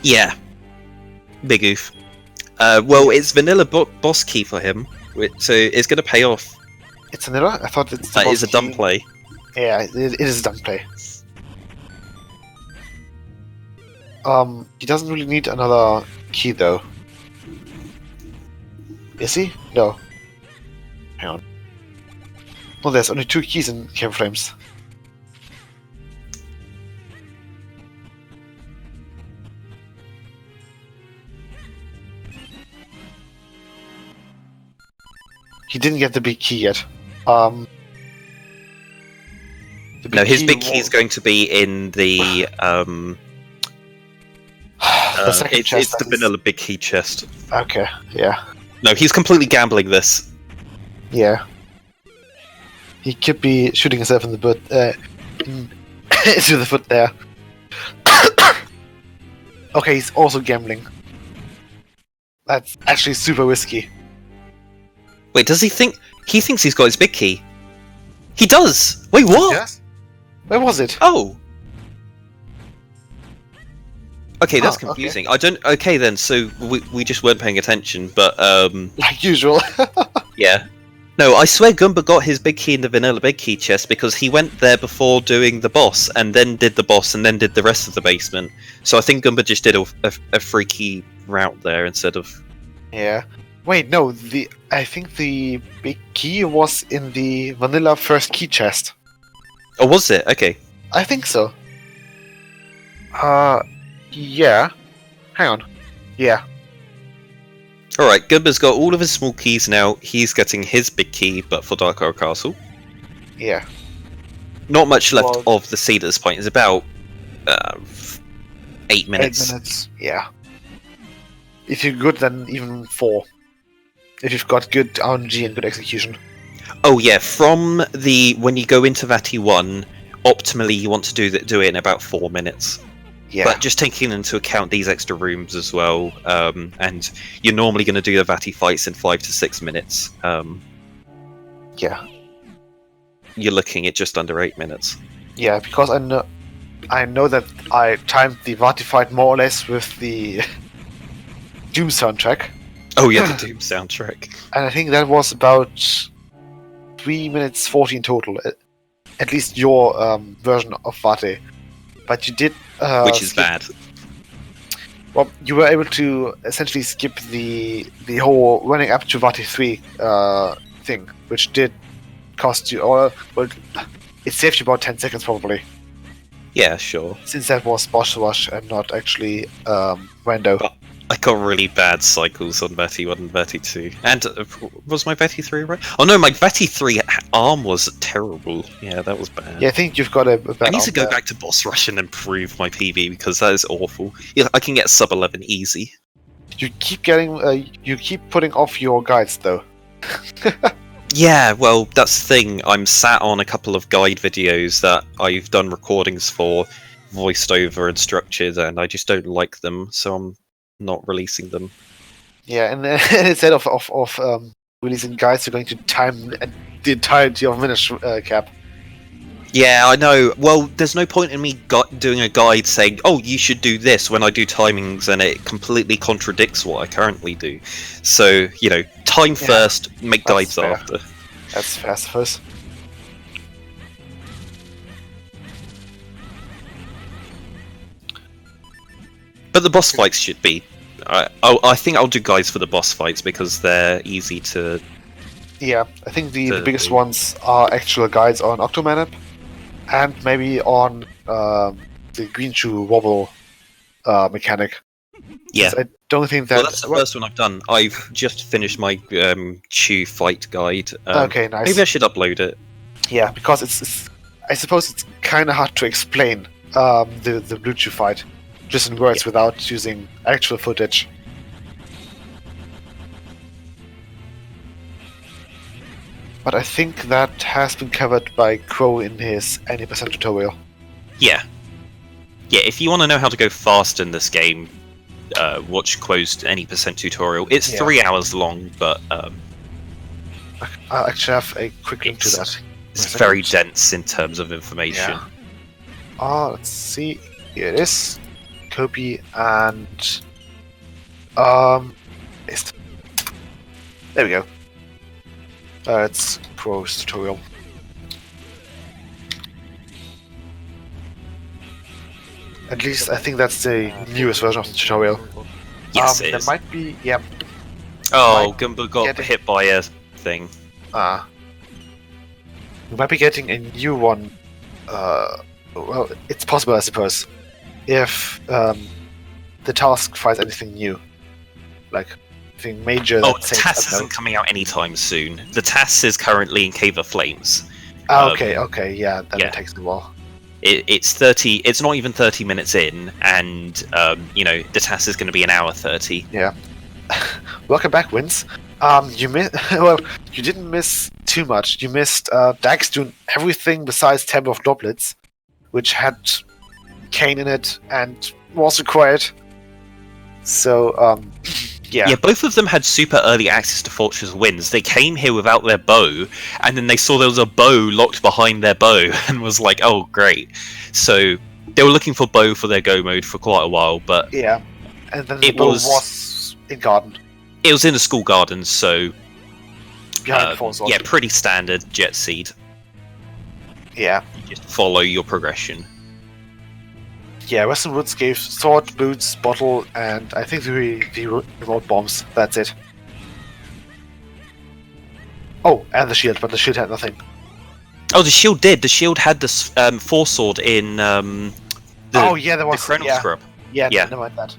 Yeah. Big oof. Well, it's vanilla boss key for him, so it's going to pay off. It's vanilla? I thought it's That is a dumb play. Yeah, it is a dumb play. He doesn't really need another key, though. Is he? No. Hang on. Well, there's only 2 keys in Cave Flames. He didn't get the big key yet. No, his big key is going to be in the the second chest. It's the vanilla big key chest. Okay, yeah. No, he's completely gambling this. Yeah. He could be shooting himself in the butt, into the foot there. Okay, he's also gambling. That's actually super risky. Wait, does he think... He thinks he's got his big key. He does! Wait, what? Yes? Where was it? Oh! Okay, that's okay. confusing. I don't... Okay, then, so we just weren't paying attention, but, Like usual. yeah. No, I swear Goomba got his big key in the vanilla big key chest because he went there before doing the boss, and then did the boss, and then did the rest of the basement. So I think Goomba just did a freaky route there instead of... Yeah. Wait, no, I think the big key was in the vanilla first key chest. Oh, was it? Okay. I think so. Yeah. Hang on. Yeah. Alright, Goomba's got all of his small keys now. He's getting his big key, but for Dark Horror Castle. Yeah. Not much left of the seed at this point. It's about 8 minutes. 8 minutes, yeah. If you're good, then even 4. If you've got good RNG and good execution. Oh yeah, from when you go into Vati 1, optimally you want to do it in about 4 minutes. Yeah. But just taking into account these extra rooms as well, and you're normally going to do the Vati fights in 5 to 6 minutes. Yeah. You're looking at just under 8 minutes. Yeah, because I know that I timed the Vati fight more or less with the Doom soundtrack. Oh yeah, the Doom soundtrack. And I think that was about 3 minutes 40 in total. At least your version of Vati. But you did... Which is bad. Well, you were able to essentially skip the whole running up to Vati 3 thing, which did cost you... well, it saved you about 10 seconds probably. Yeah, sure. Since that was boss rush and not actually rando. But I got really bad cycles on Vati 1 and Vati 2. And was my Vati 3 right? Oh no, my Vati 3 arm was terrible. Yeah, that was bad. Yeah, I think you've got a bad I need to go arm there. back to boss rush and improve my PB because that is awful. Yeah, I can get sub 11 easy. You keep getting... you keep putting off your guides though. Yeah, well, that's the thing. I'm sat on a couple of guide videos that I've done recordings for, voiced over and structured, and I just don't like them, so I'm not releasing them. Yeah, and instead of releasing guides, you're going to time the entirety of Minish Cap. Yeah, I know. Well, there's no point in me doing a guide saying, "Oh, you should do this," when I do timings and it completely contradicts what I currently do. So, time first, make guides fair. after. That's fair, I suppose. But the boss fights should be. I think I'll do guides for the boss fights because they're easy to. Yeah, I think the biggest ones are actual guides on Octomanip, and maybe on the Green Shoe Wobble mechanic. Yeah. I don't think that. Well, that's the first one I've done. I've just finished my Chew fight guide. Okay, nice. Maybe I should upload it. Yeah, because it's I suppose it's kind of hard to explain the Blue Chew fight just in words without using actual footage. But I think that has been covered by Crow in his 80% tutorial. Yeah. Yeah, if you want to know how to go fast in this game, watch Quo's 80% tutorial. It's 3 hours long, but I'll actually have a quick link to that. It's very dense in terms of information. Yeah. Let's see. Here it is. Copy and paste. There we go. It's Crow's tutorial. At least I think that's the newest version of the tutorial. Yes, it there is. might be, Oh, Goomba got hit by a thing. We might be getting a new one. Well, it's possible, I suppose, if the task finds anything new, like anything major. Oh, the TAS isn't coming out anytime soon. The TAS is currently in Cave of Flames. Okay, yeah, then it takes a while. It's 30. It's not even 30 minutes in, and the TAS is going to be an hour 30. Yeah. Welcome back, Wins. Well, you didn't miss too much. You missed Dax doing everything besides Temple of Droplets, which had Kane in it and was required. So, yeah. Yeah, both of them had super early access to Fortress Winds. They came here without their bow, and then they saw there was a bow locked behind their bow, and was like, "Oh, great!" So they were looking for bow for their go mode for quite a while, but yeah, and then the bow was in garden. It was in a school garden, so behind the yeah, pretty standard Jet Seed. Yeah, you just follow your progression. Yeah, Western Woods gave sword, boots, bottle, and I think the remote bombs. That's it. Oh, and the shield, but the shield had nothing. Oh, the shield did. The shield had this force sword in there was the Chrono Scrub. Yeah, never mind that.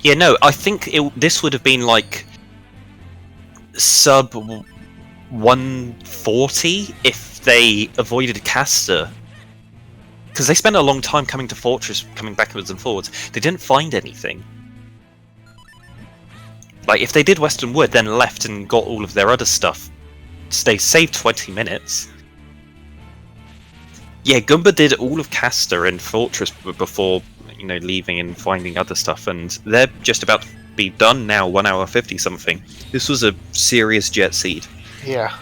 Yeah, no, I think this would have been like sub 140 if they avoided Caster. Because they spent a long time coming to Fortress, coming backwards and forwards. They didn't find anything. Like, if they did Western Wood, then left and got all of their other stuff, they saved 20 minutes. Yeah, Goomba did all of Caster and Fortress before, leaving and finding other stuff, and they're just about to be done now, 1 hour 50 something. This was a serious Jet Seed. Yeah.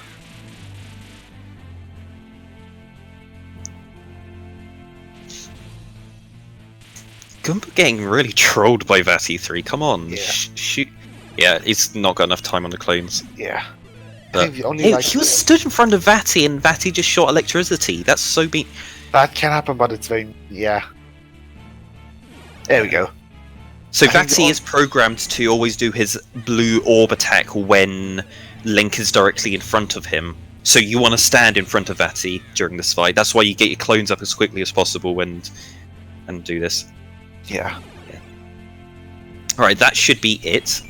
Goomba getting really trolled by Vati3. Come on, yeah. Shoot. Yeah, he's not got enough time on the clones. Yeah. But he was stood in front of Vati, and Vati just shot electricity. That's so mean. That can happen, but it's very... yeah. There we go. So Vati is programmed to always do his blue orb attack when Link is directly in front of him. So you want to stand in front of Vati during this fight. That's why you get your clones up as quickly as possible and do this. Yeah. Alright, that should be it.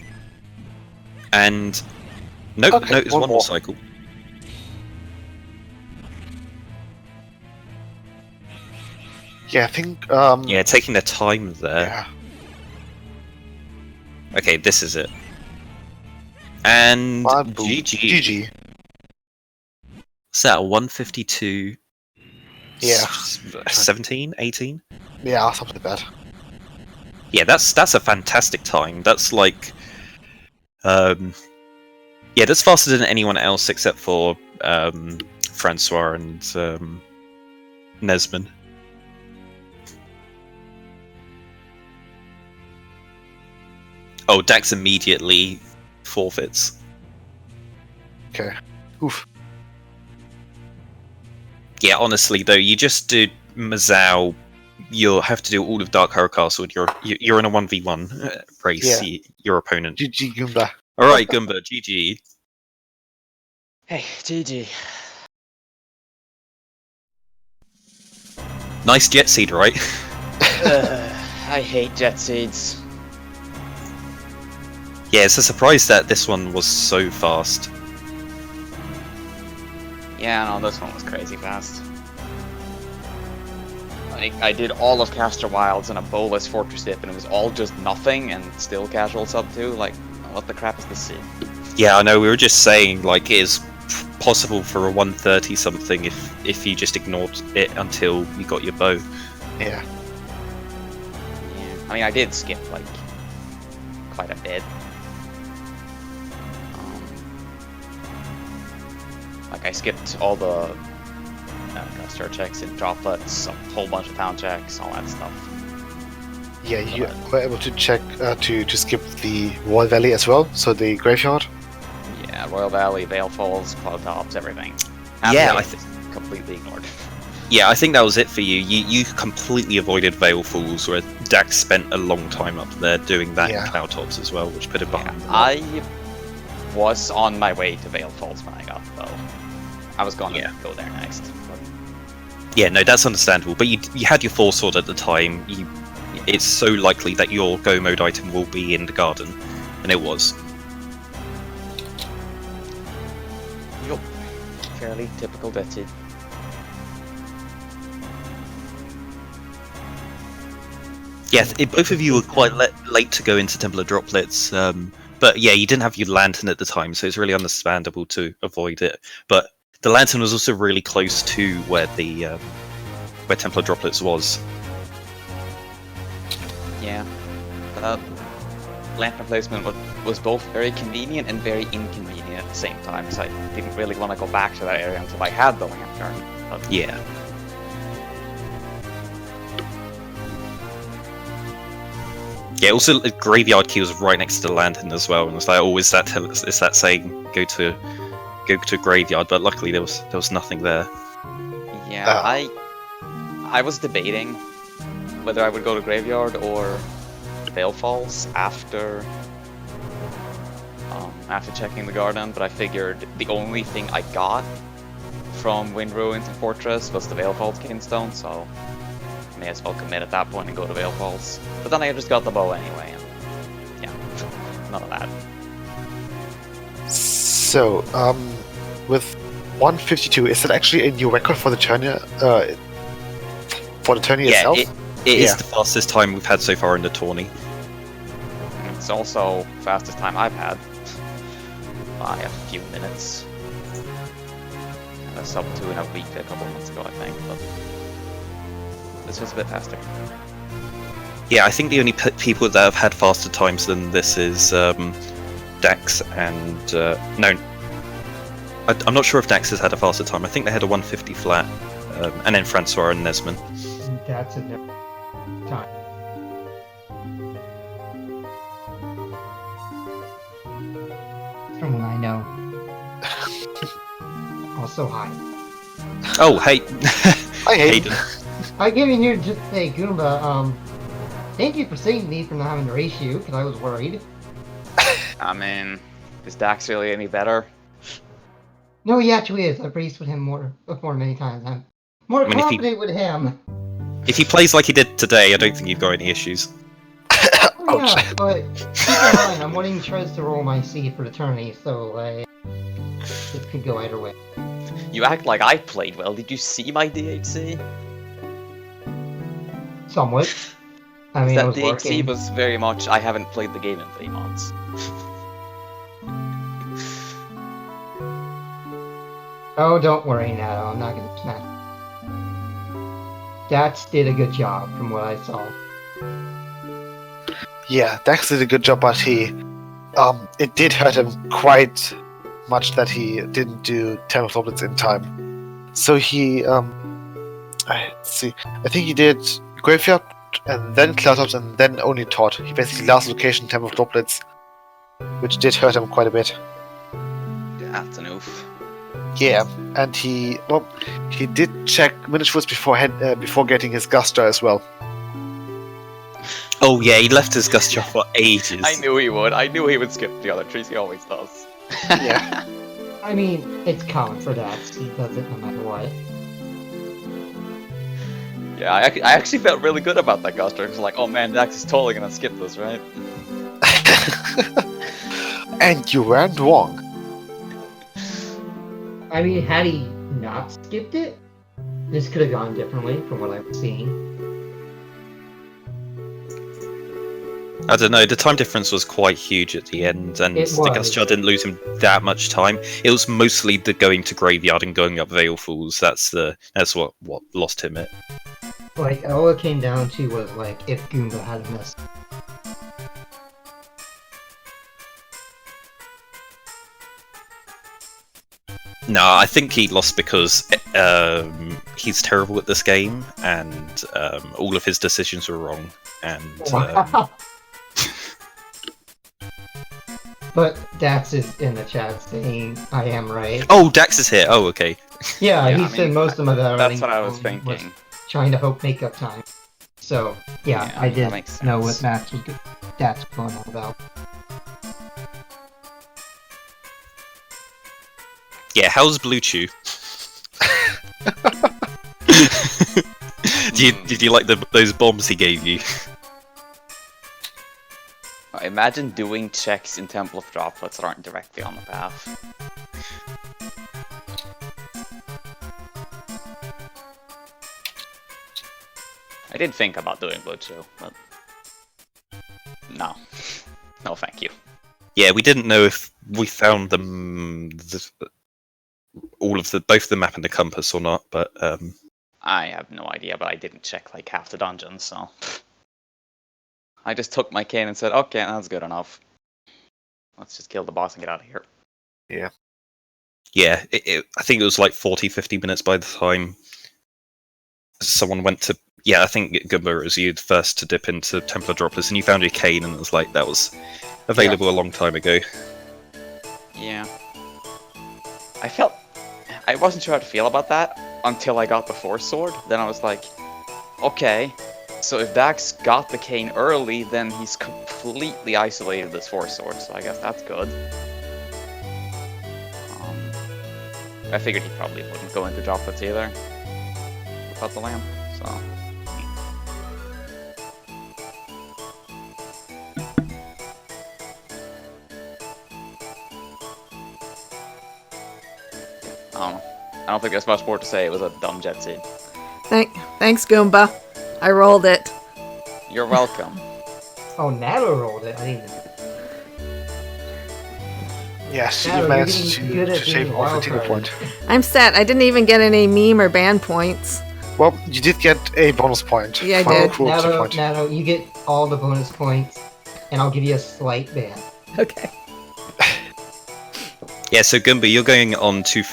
And... Nope, okay, no, it's one more cycle. Yeah, I think... yeah, taking their time there. Yeah. Okay, this is it. And... GG. Is that 152... Yeah. 17? 18? Yeah, something like that. Yeah, that's a fantastic time. That's like... Yeah, that's faster than anyone else except for Francois and Nesman. Oh, Dax immediately forfeits. Okay. Oof. Yeah, honestly though, you just do Mazao. You'll have to do all of Dark Horror Castle. You're in a 1v1 race. Yeah. Your opponent. GG Goomba. All right, Goomba. GG. Hey, GG. Nice jet seed, right? I hate jet seeds. Yeah, it's a surprise that this one was so fast. Yeah, no, this one was crazy fast. I did all of Caster Wilds and a Bolas Fortress Dip, and it was all just nothing, and still casual sub 2. Like, what the crap is this seed? Yeah, I know. We were just saying like it is possible for a 130 something if you just ignored it until you got your bow. Yeah. Yeah, I mean, I did skip like quite a bit. Like I skipped all the star checks and droplets, a whole bunch of town checks, all that stuff. Yeah, you were able to check to skip the Wall Valley as well, so the graveyard. Yeah, Royal Valley, Vale Falls, Cloud Tops, everything. Yeah, I completely ignored. Yeah, I think that was it for you. You completely avoided Vale Falls, where Dax spent a long time up there doing that in Cloud Tops as well, which put it behind. I was on my way to Vale Falls when I got the bow. I was going to go there next. But... Yeah, no, that's understandable. But you had your Force Sword at the time. It's so likely that your Go Mode item will be in the garden, and it was. Yup. Fairly typical Betsy. Yeah, both of you were quite late to go into Temple of Droplets, but yeah, you didn't have your lantern at the time, so it's really understandable to avoid it. But the lantern was also really close to where the where Temple of Droplets was. Yeah, lantern placement was both very convenient and very inconvenient at the same time, because I didn't really want to go back to that area until I had the lantern. But... Yeah. Yeah, also the graveyard key was right next to the lantern as well, and it's like, oh, is that saying go to graveyard? But luckily there was nothing there. Yeah, I was debating whether I would go to graveyard or Vale Falls after checking the garden, but I figured the only thing I got from Wind Ruins and Fortress was the Vale Falls Kinstone, so may as well commit at that point and go to Vale Falls. But then I just got the bow anyway, and yeah, none of that. So, with 152, is it actually a new record for the tourney? For the tourney itself? It is the fastest time we've had so far in the tourney. It's also fastest time I've had by a few minutes. I was sub 2 in a week a couple months ago, I think, but this was a bit faster. Yeah, I think the only people that have had faster times than this is Dax and no, I'm not sure if Dax has had a faster time. I think they had a 150 flat, and then Francois and Nesman. That's a different time. From what I know. Also, hi. Oh, hey. Hi, Hayden. I came in here to just say, Goomba, thank you for saving me from not having to race you, because I was worried. I mean, is Dax really any better? No, he actually is. I've raced with him before many times. I'm more confident with him. If he plays like he did today, I don't think you've got any issues. Oh, yeah, but keep in mind, I'm wanting Trez to roll my seed for the tourney, so it could go either way. You act like I played well. Did you see my DHC? Somewhat. I mean, that I was DHC working. was very much, I haven't played the game in 3 months. Oh, don't worry now. I'm not gonna snap. Dax did a good job from what I saw. Yeah, Dax did a good job, but he it did hurt him quite much that he didn't do Temple Droplets in time. So he, let's see, I think he did Graveyard and then Cloudtops and then only Todd. He basically last location Temple Droplets, which did hurt him quite a bit. Yeah, that's an oof. Yeah, and he did check miniatures before getting his Guster as well. Oh yeah, he left his Gusture for ages. I knew he would. I knew he would skip the other trees. He always does. Yeah. I mean, it's common for Dax. He does it no matter what. Yeah, I actually felt really good about that Guster. It was like, oh man, Dax is totally gonna skip this, right? And you weren't wrong. I mean, had he not skipped it, this could have gone differently from what I'm seeing. I don't know, the time difference was quite huge at the end, and It the was. Gusture didn't lose him that much time. It was mostly the going to Graveyard and going up Veilfuls. That's what lost him it. Like, all it came down to was, like, if Goomba had missed. No, I think he lost because he's terrible at this game, and all of his decisions were wrong. And Wow. But Dax is in the chat saying, I am right. oh, Dax is here. Oh, okay. Yeah, Yeah, he I mean, said most of my That's what I was thinking. Trying to hope make up time. So, yeah, Yeah, I that did makes know sense. what Dax was going on about. Yeah, how's Blue Chew? Did you like those bombs he gave you? Imagine doing checks in Temple of Droplets that aren't directly on the path. I did think about doing Blue Chew, but no. No, thank you. Yeah, we didn't know if we found them, both the map and the compass or not, but I have no idea, but I didn't check like half the dungeons, so I just took my cane and said, okay, that's good enough. Let's just kill the boss and get out of here. yeah, I think it was like 40-50 minutes by the time someone went to. Yeah, I think Goomba was you first to dip into Templar Droplets, and you found your cane, and it was like that was available a long time ago. Yeah. I wasn't sure how to feel about that until I got the Force Sword. Then I was like, okay, so if Dax got the cane early, then he's completely isolated this Force Sword, so I guess that's good. I figured he probably wouldn't go into Droplets either without the lamp, so. I don't know. I don't think there's much more to say. It was a dumb jet seed. Thanks, Goomba. I rolled it. You're welcome. Oh, Nato rolled it. I didn't even... Yes, Nato, you you're managed getting good to at shave being off a wild tingle card. point. I'm set. I didn't even get any meme or band points. Well, you did get a bonus point. Yeah, I for a did. cruelty point. Nato, you get all the bonus points, and I'll give you a slight ban. Okay. Yeah, so Goomba, you're going on to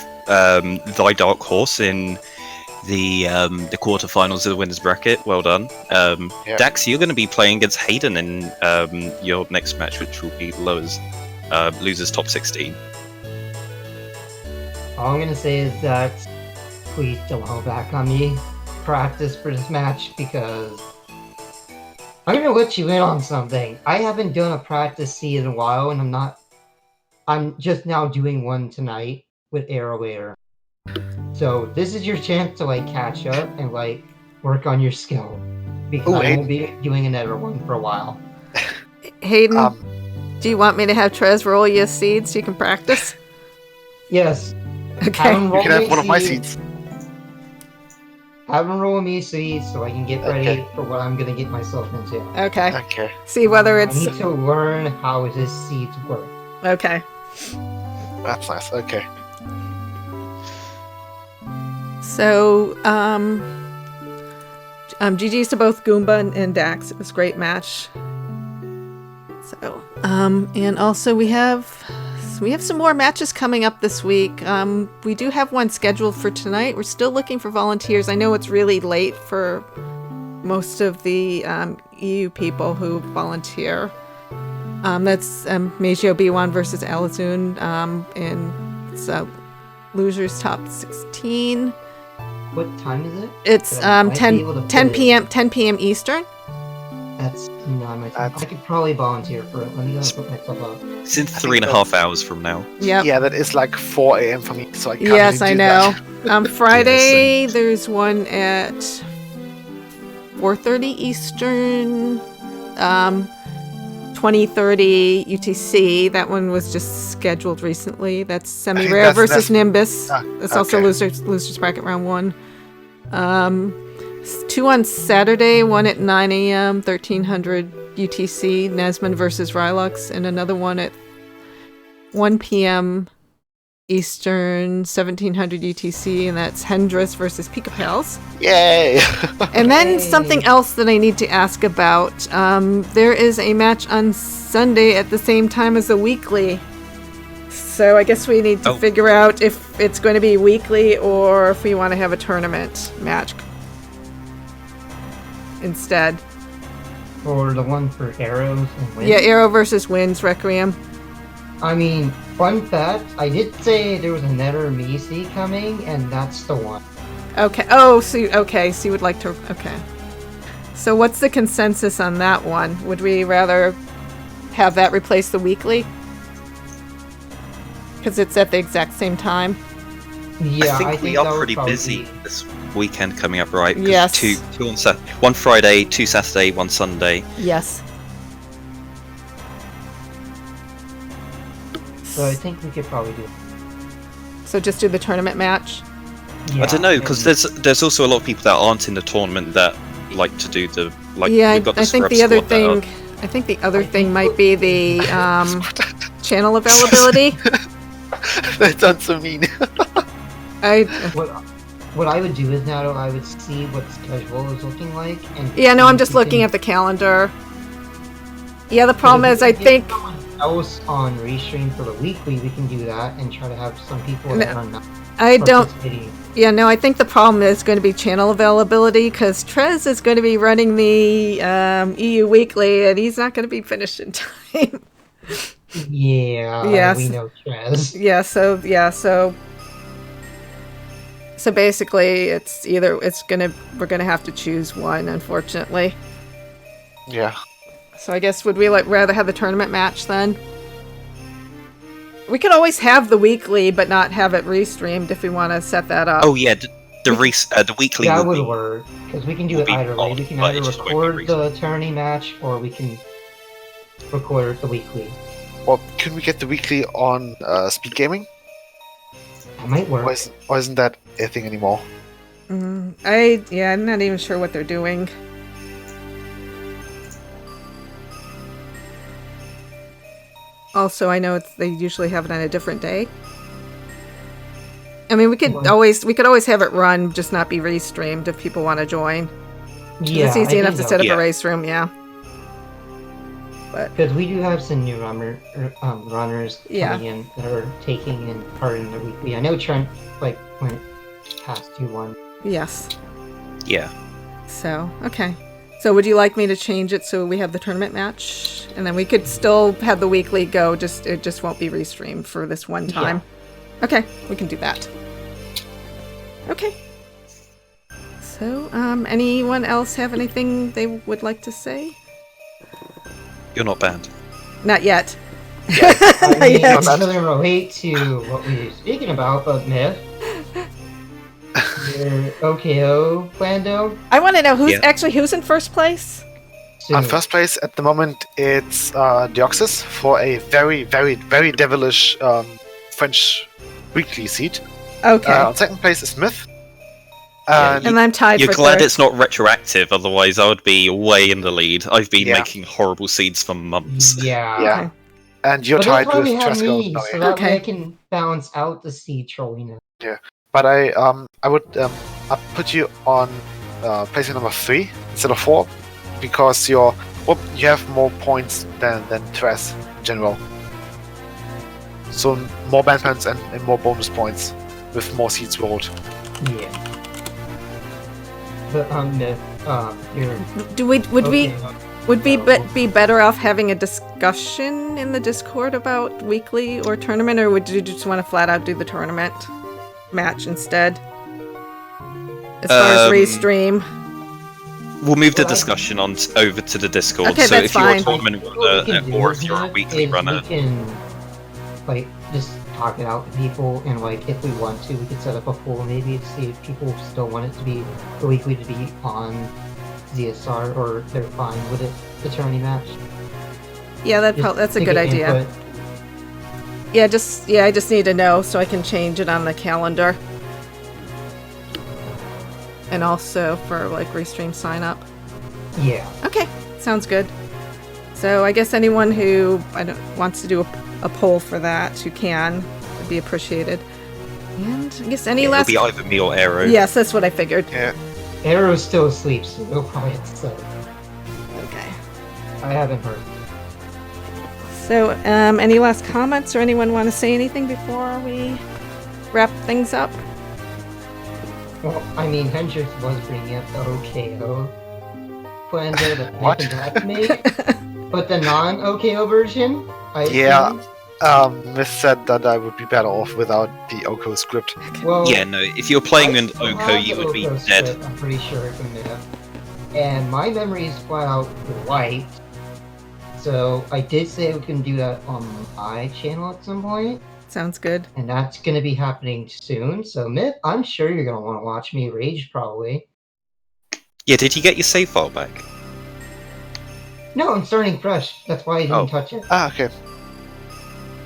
thy dark horse in the quarterfinals of the winners bracket. Well done. Yeah. Dax, you're going to be playing against Hayden in your next match, which will be losers top 16. All I'm gonna say is that please don't hold back on me. Practice for this match because I'm gonna let you in on something. I haven't done a practice seed in a while, and I'm just now doing one tonight with Arrowator. So this is your chance to like catch up and like work on your skill because Ooh, I won't be doing another one for a while. Hayden, do you want me to have Trez roll you a seed so you can practice? Yes, Okay. have him You roll can have me one of my seed. seeds. Have him roll me seeds so I can get ready Okay. for what I'm gonna get myself into. Okay. Okay. See whether I it's need to learn how his seeds work. okay. That's nice. Okay. So, GG's to both Goomba and Dax. It was a great match. So, and also we have some more matches coming up this week. We do have one scheduled for tonight. We're still looking for volunteers. I know it's really late for most of the EU people who volunteer. That's Meijio B1 versus Alazun in it's, Losers Top 16. What time is it? It's 10 p.m. Eastern. That's not my time. I could probably volunteer for it. Let me go put myself up. It's in 3.5 hours from now. Yep. Yeah, that is like 4 a.m. for me, so I can't Yes, really I do know. that. Friday, there's one at 4:30 Eastern, 20:30 UTC. That one was just scheduled recently. That's Semi-Rare that's- versus that's- Nimbus. Ah, That's also okay. losers bracket round 1. 2 on Saturday, one at 9 a.m., 1300 UTC, Nesman versus Rylux, and another one at 1 p.m. Eastern, 1700 UTC, and that's Hendris versus Pika Pals. Yay! And then Yay. something else that I need to ask about. There is a match on Sunday at the same time as the weekly. So I guess we need to figure out if it's going to be weekly or if we want to have a tournament match instead. Or the one for arrows and winds. Yeah, Arrow versus Winds Requiem. I mean, fun fact, I did say there was another Misi coming, and that's the one. Okay. Oh, so you would like to. Okay. So what's the consensus on that one? Would we rather have that replace the weekly? Because it's at the exact same time. Yeah, I think we that are would pretty probably busy be- this weekend coming up, right? 'Cause Yes. Two on one Friday, 2 Saturday, 1 Sunday. Yes. So I think we could probably do it. So just do the tournament match. Yeah, I don't know, because and- there's also a lot of people that aren't in the tournament that like to do the Yeah, we've got the I think scrub the other squad that are- thing. I think the other thing might be the channel availability. That sounds so mean. What I would do is now I would see what schedule is looking like, and Yeah, no, I'm just looking at the calendar. Yeah, the problem is I think else on restream for the weekly, we can do that and try to have some people that are not I don't. participating. Yeah, no, I think the problem is going to be channel availability because Trez is going to be running the EU Weekly and he's not going to be finished in time. Yeah, Yes. we know Trez. So basically, we're gonna have to choose one, unfortunately. Yeah. So I guess would we rather have the tournament match then? We could always have the weekly, but not have it restreamed if we want to set that up. Oh yeah, the weekly That will would be work because we can do will it be either way. on, We can but either it just won't be record the tourney match or we can record the weekly. Well, can we get the weekly on Speed Gaming? That might work. Or isn't that a thing anymore? I'm not even sure what they're doing. Also, I know they usually have it on a different day. I mean, we could What? always have it run, just not be restreamed if people want to join. Yeah, It's easy enough to set up Yeah. a race room, yeah. Because we do have some new runners Yeah. coming in that are taking in part in the weekly. I know Trent went past 2-1. Yes. yeah. So, okay. So would you like me to change it so we have the tournament match? And then we could still have the weekly go, it just won't be restreamed for this one time. Okay, we can do that. Okay. So, anyone else have anything they would like to say? You're not banned. Not yet. I Not mean, yet. it doesn't relate to what we were speaking about, but Myth. Your OKO Plando. I want to know who's Yeah. in first place? On first place at the moment, it's Deoxys for a very, very, very devilish French weekly seat. Okay. On second place is Smith. Yeah, And and I'm tied You're for glad third. it's not retroactive, otherwise I would be way in the lead. I've been Yeah. making horrible seeds for months. Yeah. yeah. Okay. And you're But tied that's why with we have Trasco. me, so that way Okay. I can balance out the seed trolliness. But I would I'd put you on placing number 3 instead of 4 because your Well, you have more points than Tres in general. So more band points and more bonus points with more seeds rolled. Yeah. But here. Would we be better off having a discussion in the Discord about weekly or tournament, or would you just want to flat out do the tournament match instead? As far as restream. We'll move the discussion on over to the Discord. Okay, so that's if you're fine. a tournament runner or if you're a weekly runner, We can like just talk it out with people, and like if we want to, we could set up a poll maybe to see if people still want it to be the weekly to be on ZSR, or they're fine with it, the tourney match. Yeah, that's a good idea. Input. Yeah, I just need to know so I can change it on the calendar. And also for like restream sign up. Yeah. Okay, sounds good. So I guess anyone who wants to do a poll for that, who can, would be appreciated. And I guess any last. It'll be either me or Arrow. Yes, that's what I figured. Yeah. Arrow's still asleep, so he'll probably have to say. Okay. I haven't heard. So, any last comments, or anyone want to say anything before we wrap things up? Well, I mean, Hendrix was bringing up the OKO plan there that What? Mike made, but the non-OKO version, Yeah. assume- Myth said that I would be better off without the Oko script. Well, Yeah, no. If you're playing I an still Oko, have you the would be Oko dead. script, I'm pretty sure from there. And my memory is flat out wiped. So I did say we can do that on my channel at some point, Sounds good. and that's going to be happening soon. So Myth, I'm sure you're going to want to watch me rage probably. Yeah, did you get your save file back? No, I'm starting fresh. That's why I didn't Oh. touch it. Ah, okay.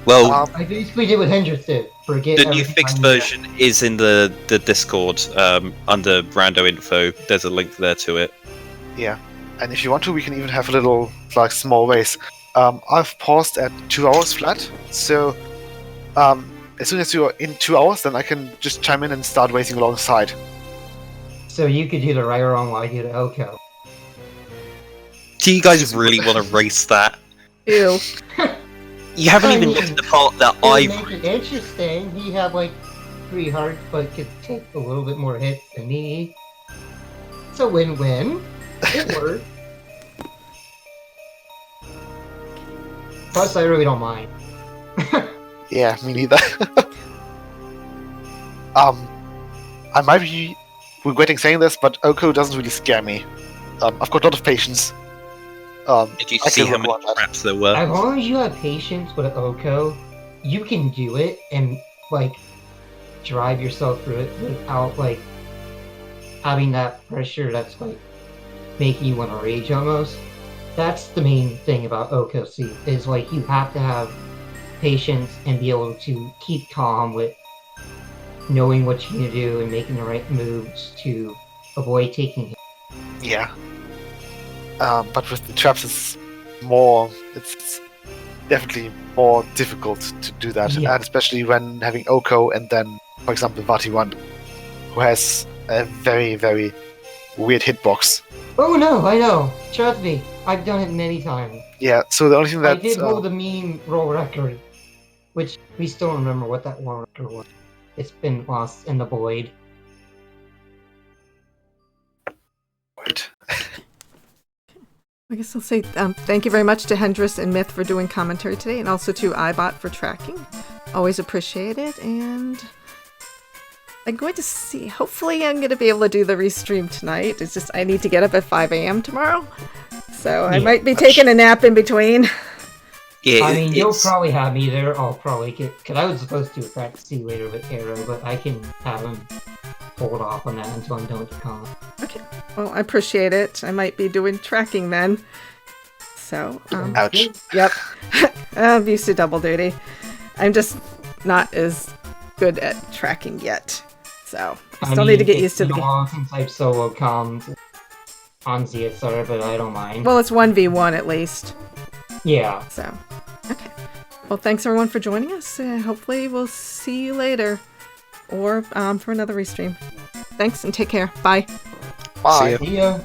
Well, I basically did what Hendrix did. Forget the new everything fixed I knew. version is in the Discord under Rando Info. There's a link there to it. Yeah. And if you want to, we can even have a little, like, small race. I've paused at 2 hours flat, so as soon as you're in 2 hours, then I can just chime in and start racing alongside. So you could do the right or wrong while I do the Oko. Do you guys really want to race that? Ew. You haven't I even mean, got to the part that To I. make it interesting, he had like 3 hearts, but could take a little bit more hits than me. It's a win-win. It worked. Plus, I really don't mind. Yeah, me neither. I might be regretting saying this, but Oko doesn't really scare me. I've got a lot of patience. Did you I see can how many work on that. traps there were? As long as you have patience with Oko, you can do it and like drive yourself through it without like having that pressure that's like making you want to rage almost. That's the main thing about Oko Seed, is like you have to have patience and be able to keep calm with knowing what you need to do and making the right moves to avoid taking hits. Yeah. But with the traps, it's definitely more difficult to do that, Yeah. and especially when having Oko and then, for example, Vati1, who has a very, very weird hitbox. Oh no, I know. Trust me, I've done it many times. Yeah, so the only thing I that did hold a mean roll record, which we still remember what that roll record was. It's been lost in the void. Right. I guess I'll say thank you very much to Hendris and Myth for doing commentary today, and also to iBot for tracking. Always appreciate it, and I'm going to see. Hopefully, I'm going to be able to do the restream tonight. It's just I need to get up at 5 a.m. tomorrow, so I Yeah. might be taking a nap in between. Yeah, I mean, you'll it's- probably have me there. I'll probably get, because I was supposed to do a practice see later with Arrow, but I can have him hold off on that until I'm done with the con. Okay. Well, I appreciate it. I might be doing tracking then. So, Ouch. yep. I'm used to double duty. I'm just not as good at tracking yet. So, I still need to get used to It's the been a game. while since I've solo commed on ZSR, but I don't mind. Well, it's 1v1 at least. Yeah. So, okay. Well, thanks everyone for joining us. Hopefully, we'll see you later. Or for another restream. Thanks and take care. Bye. Bye. See ya. See ya.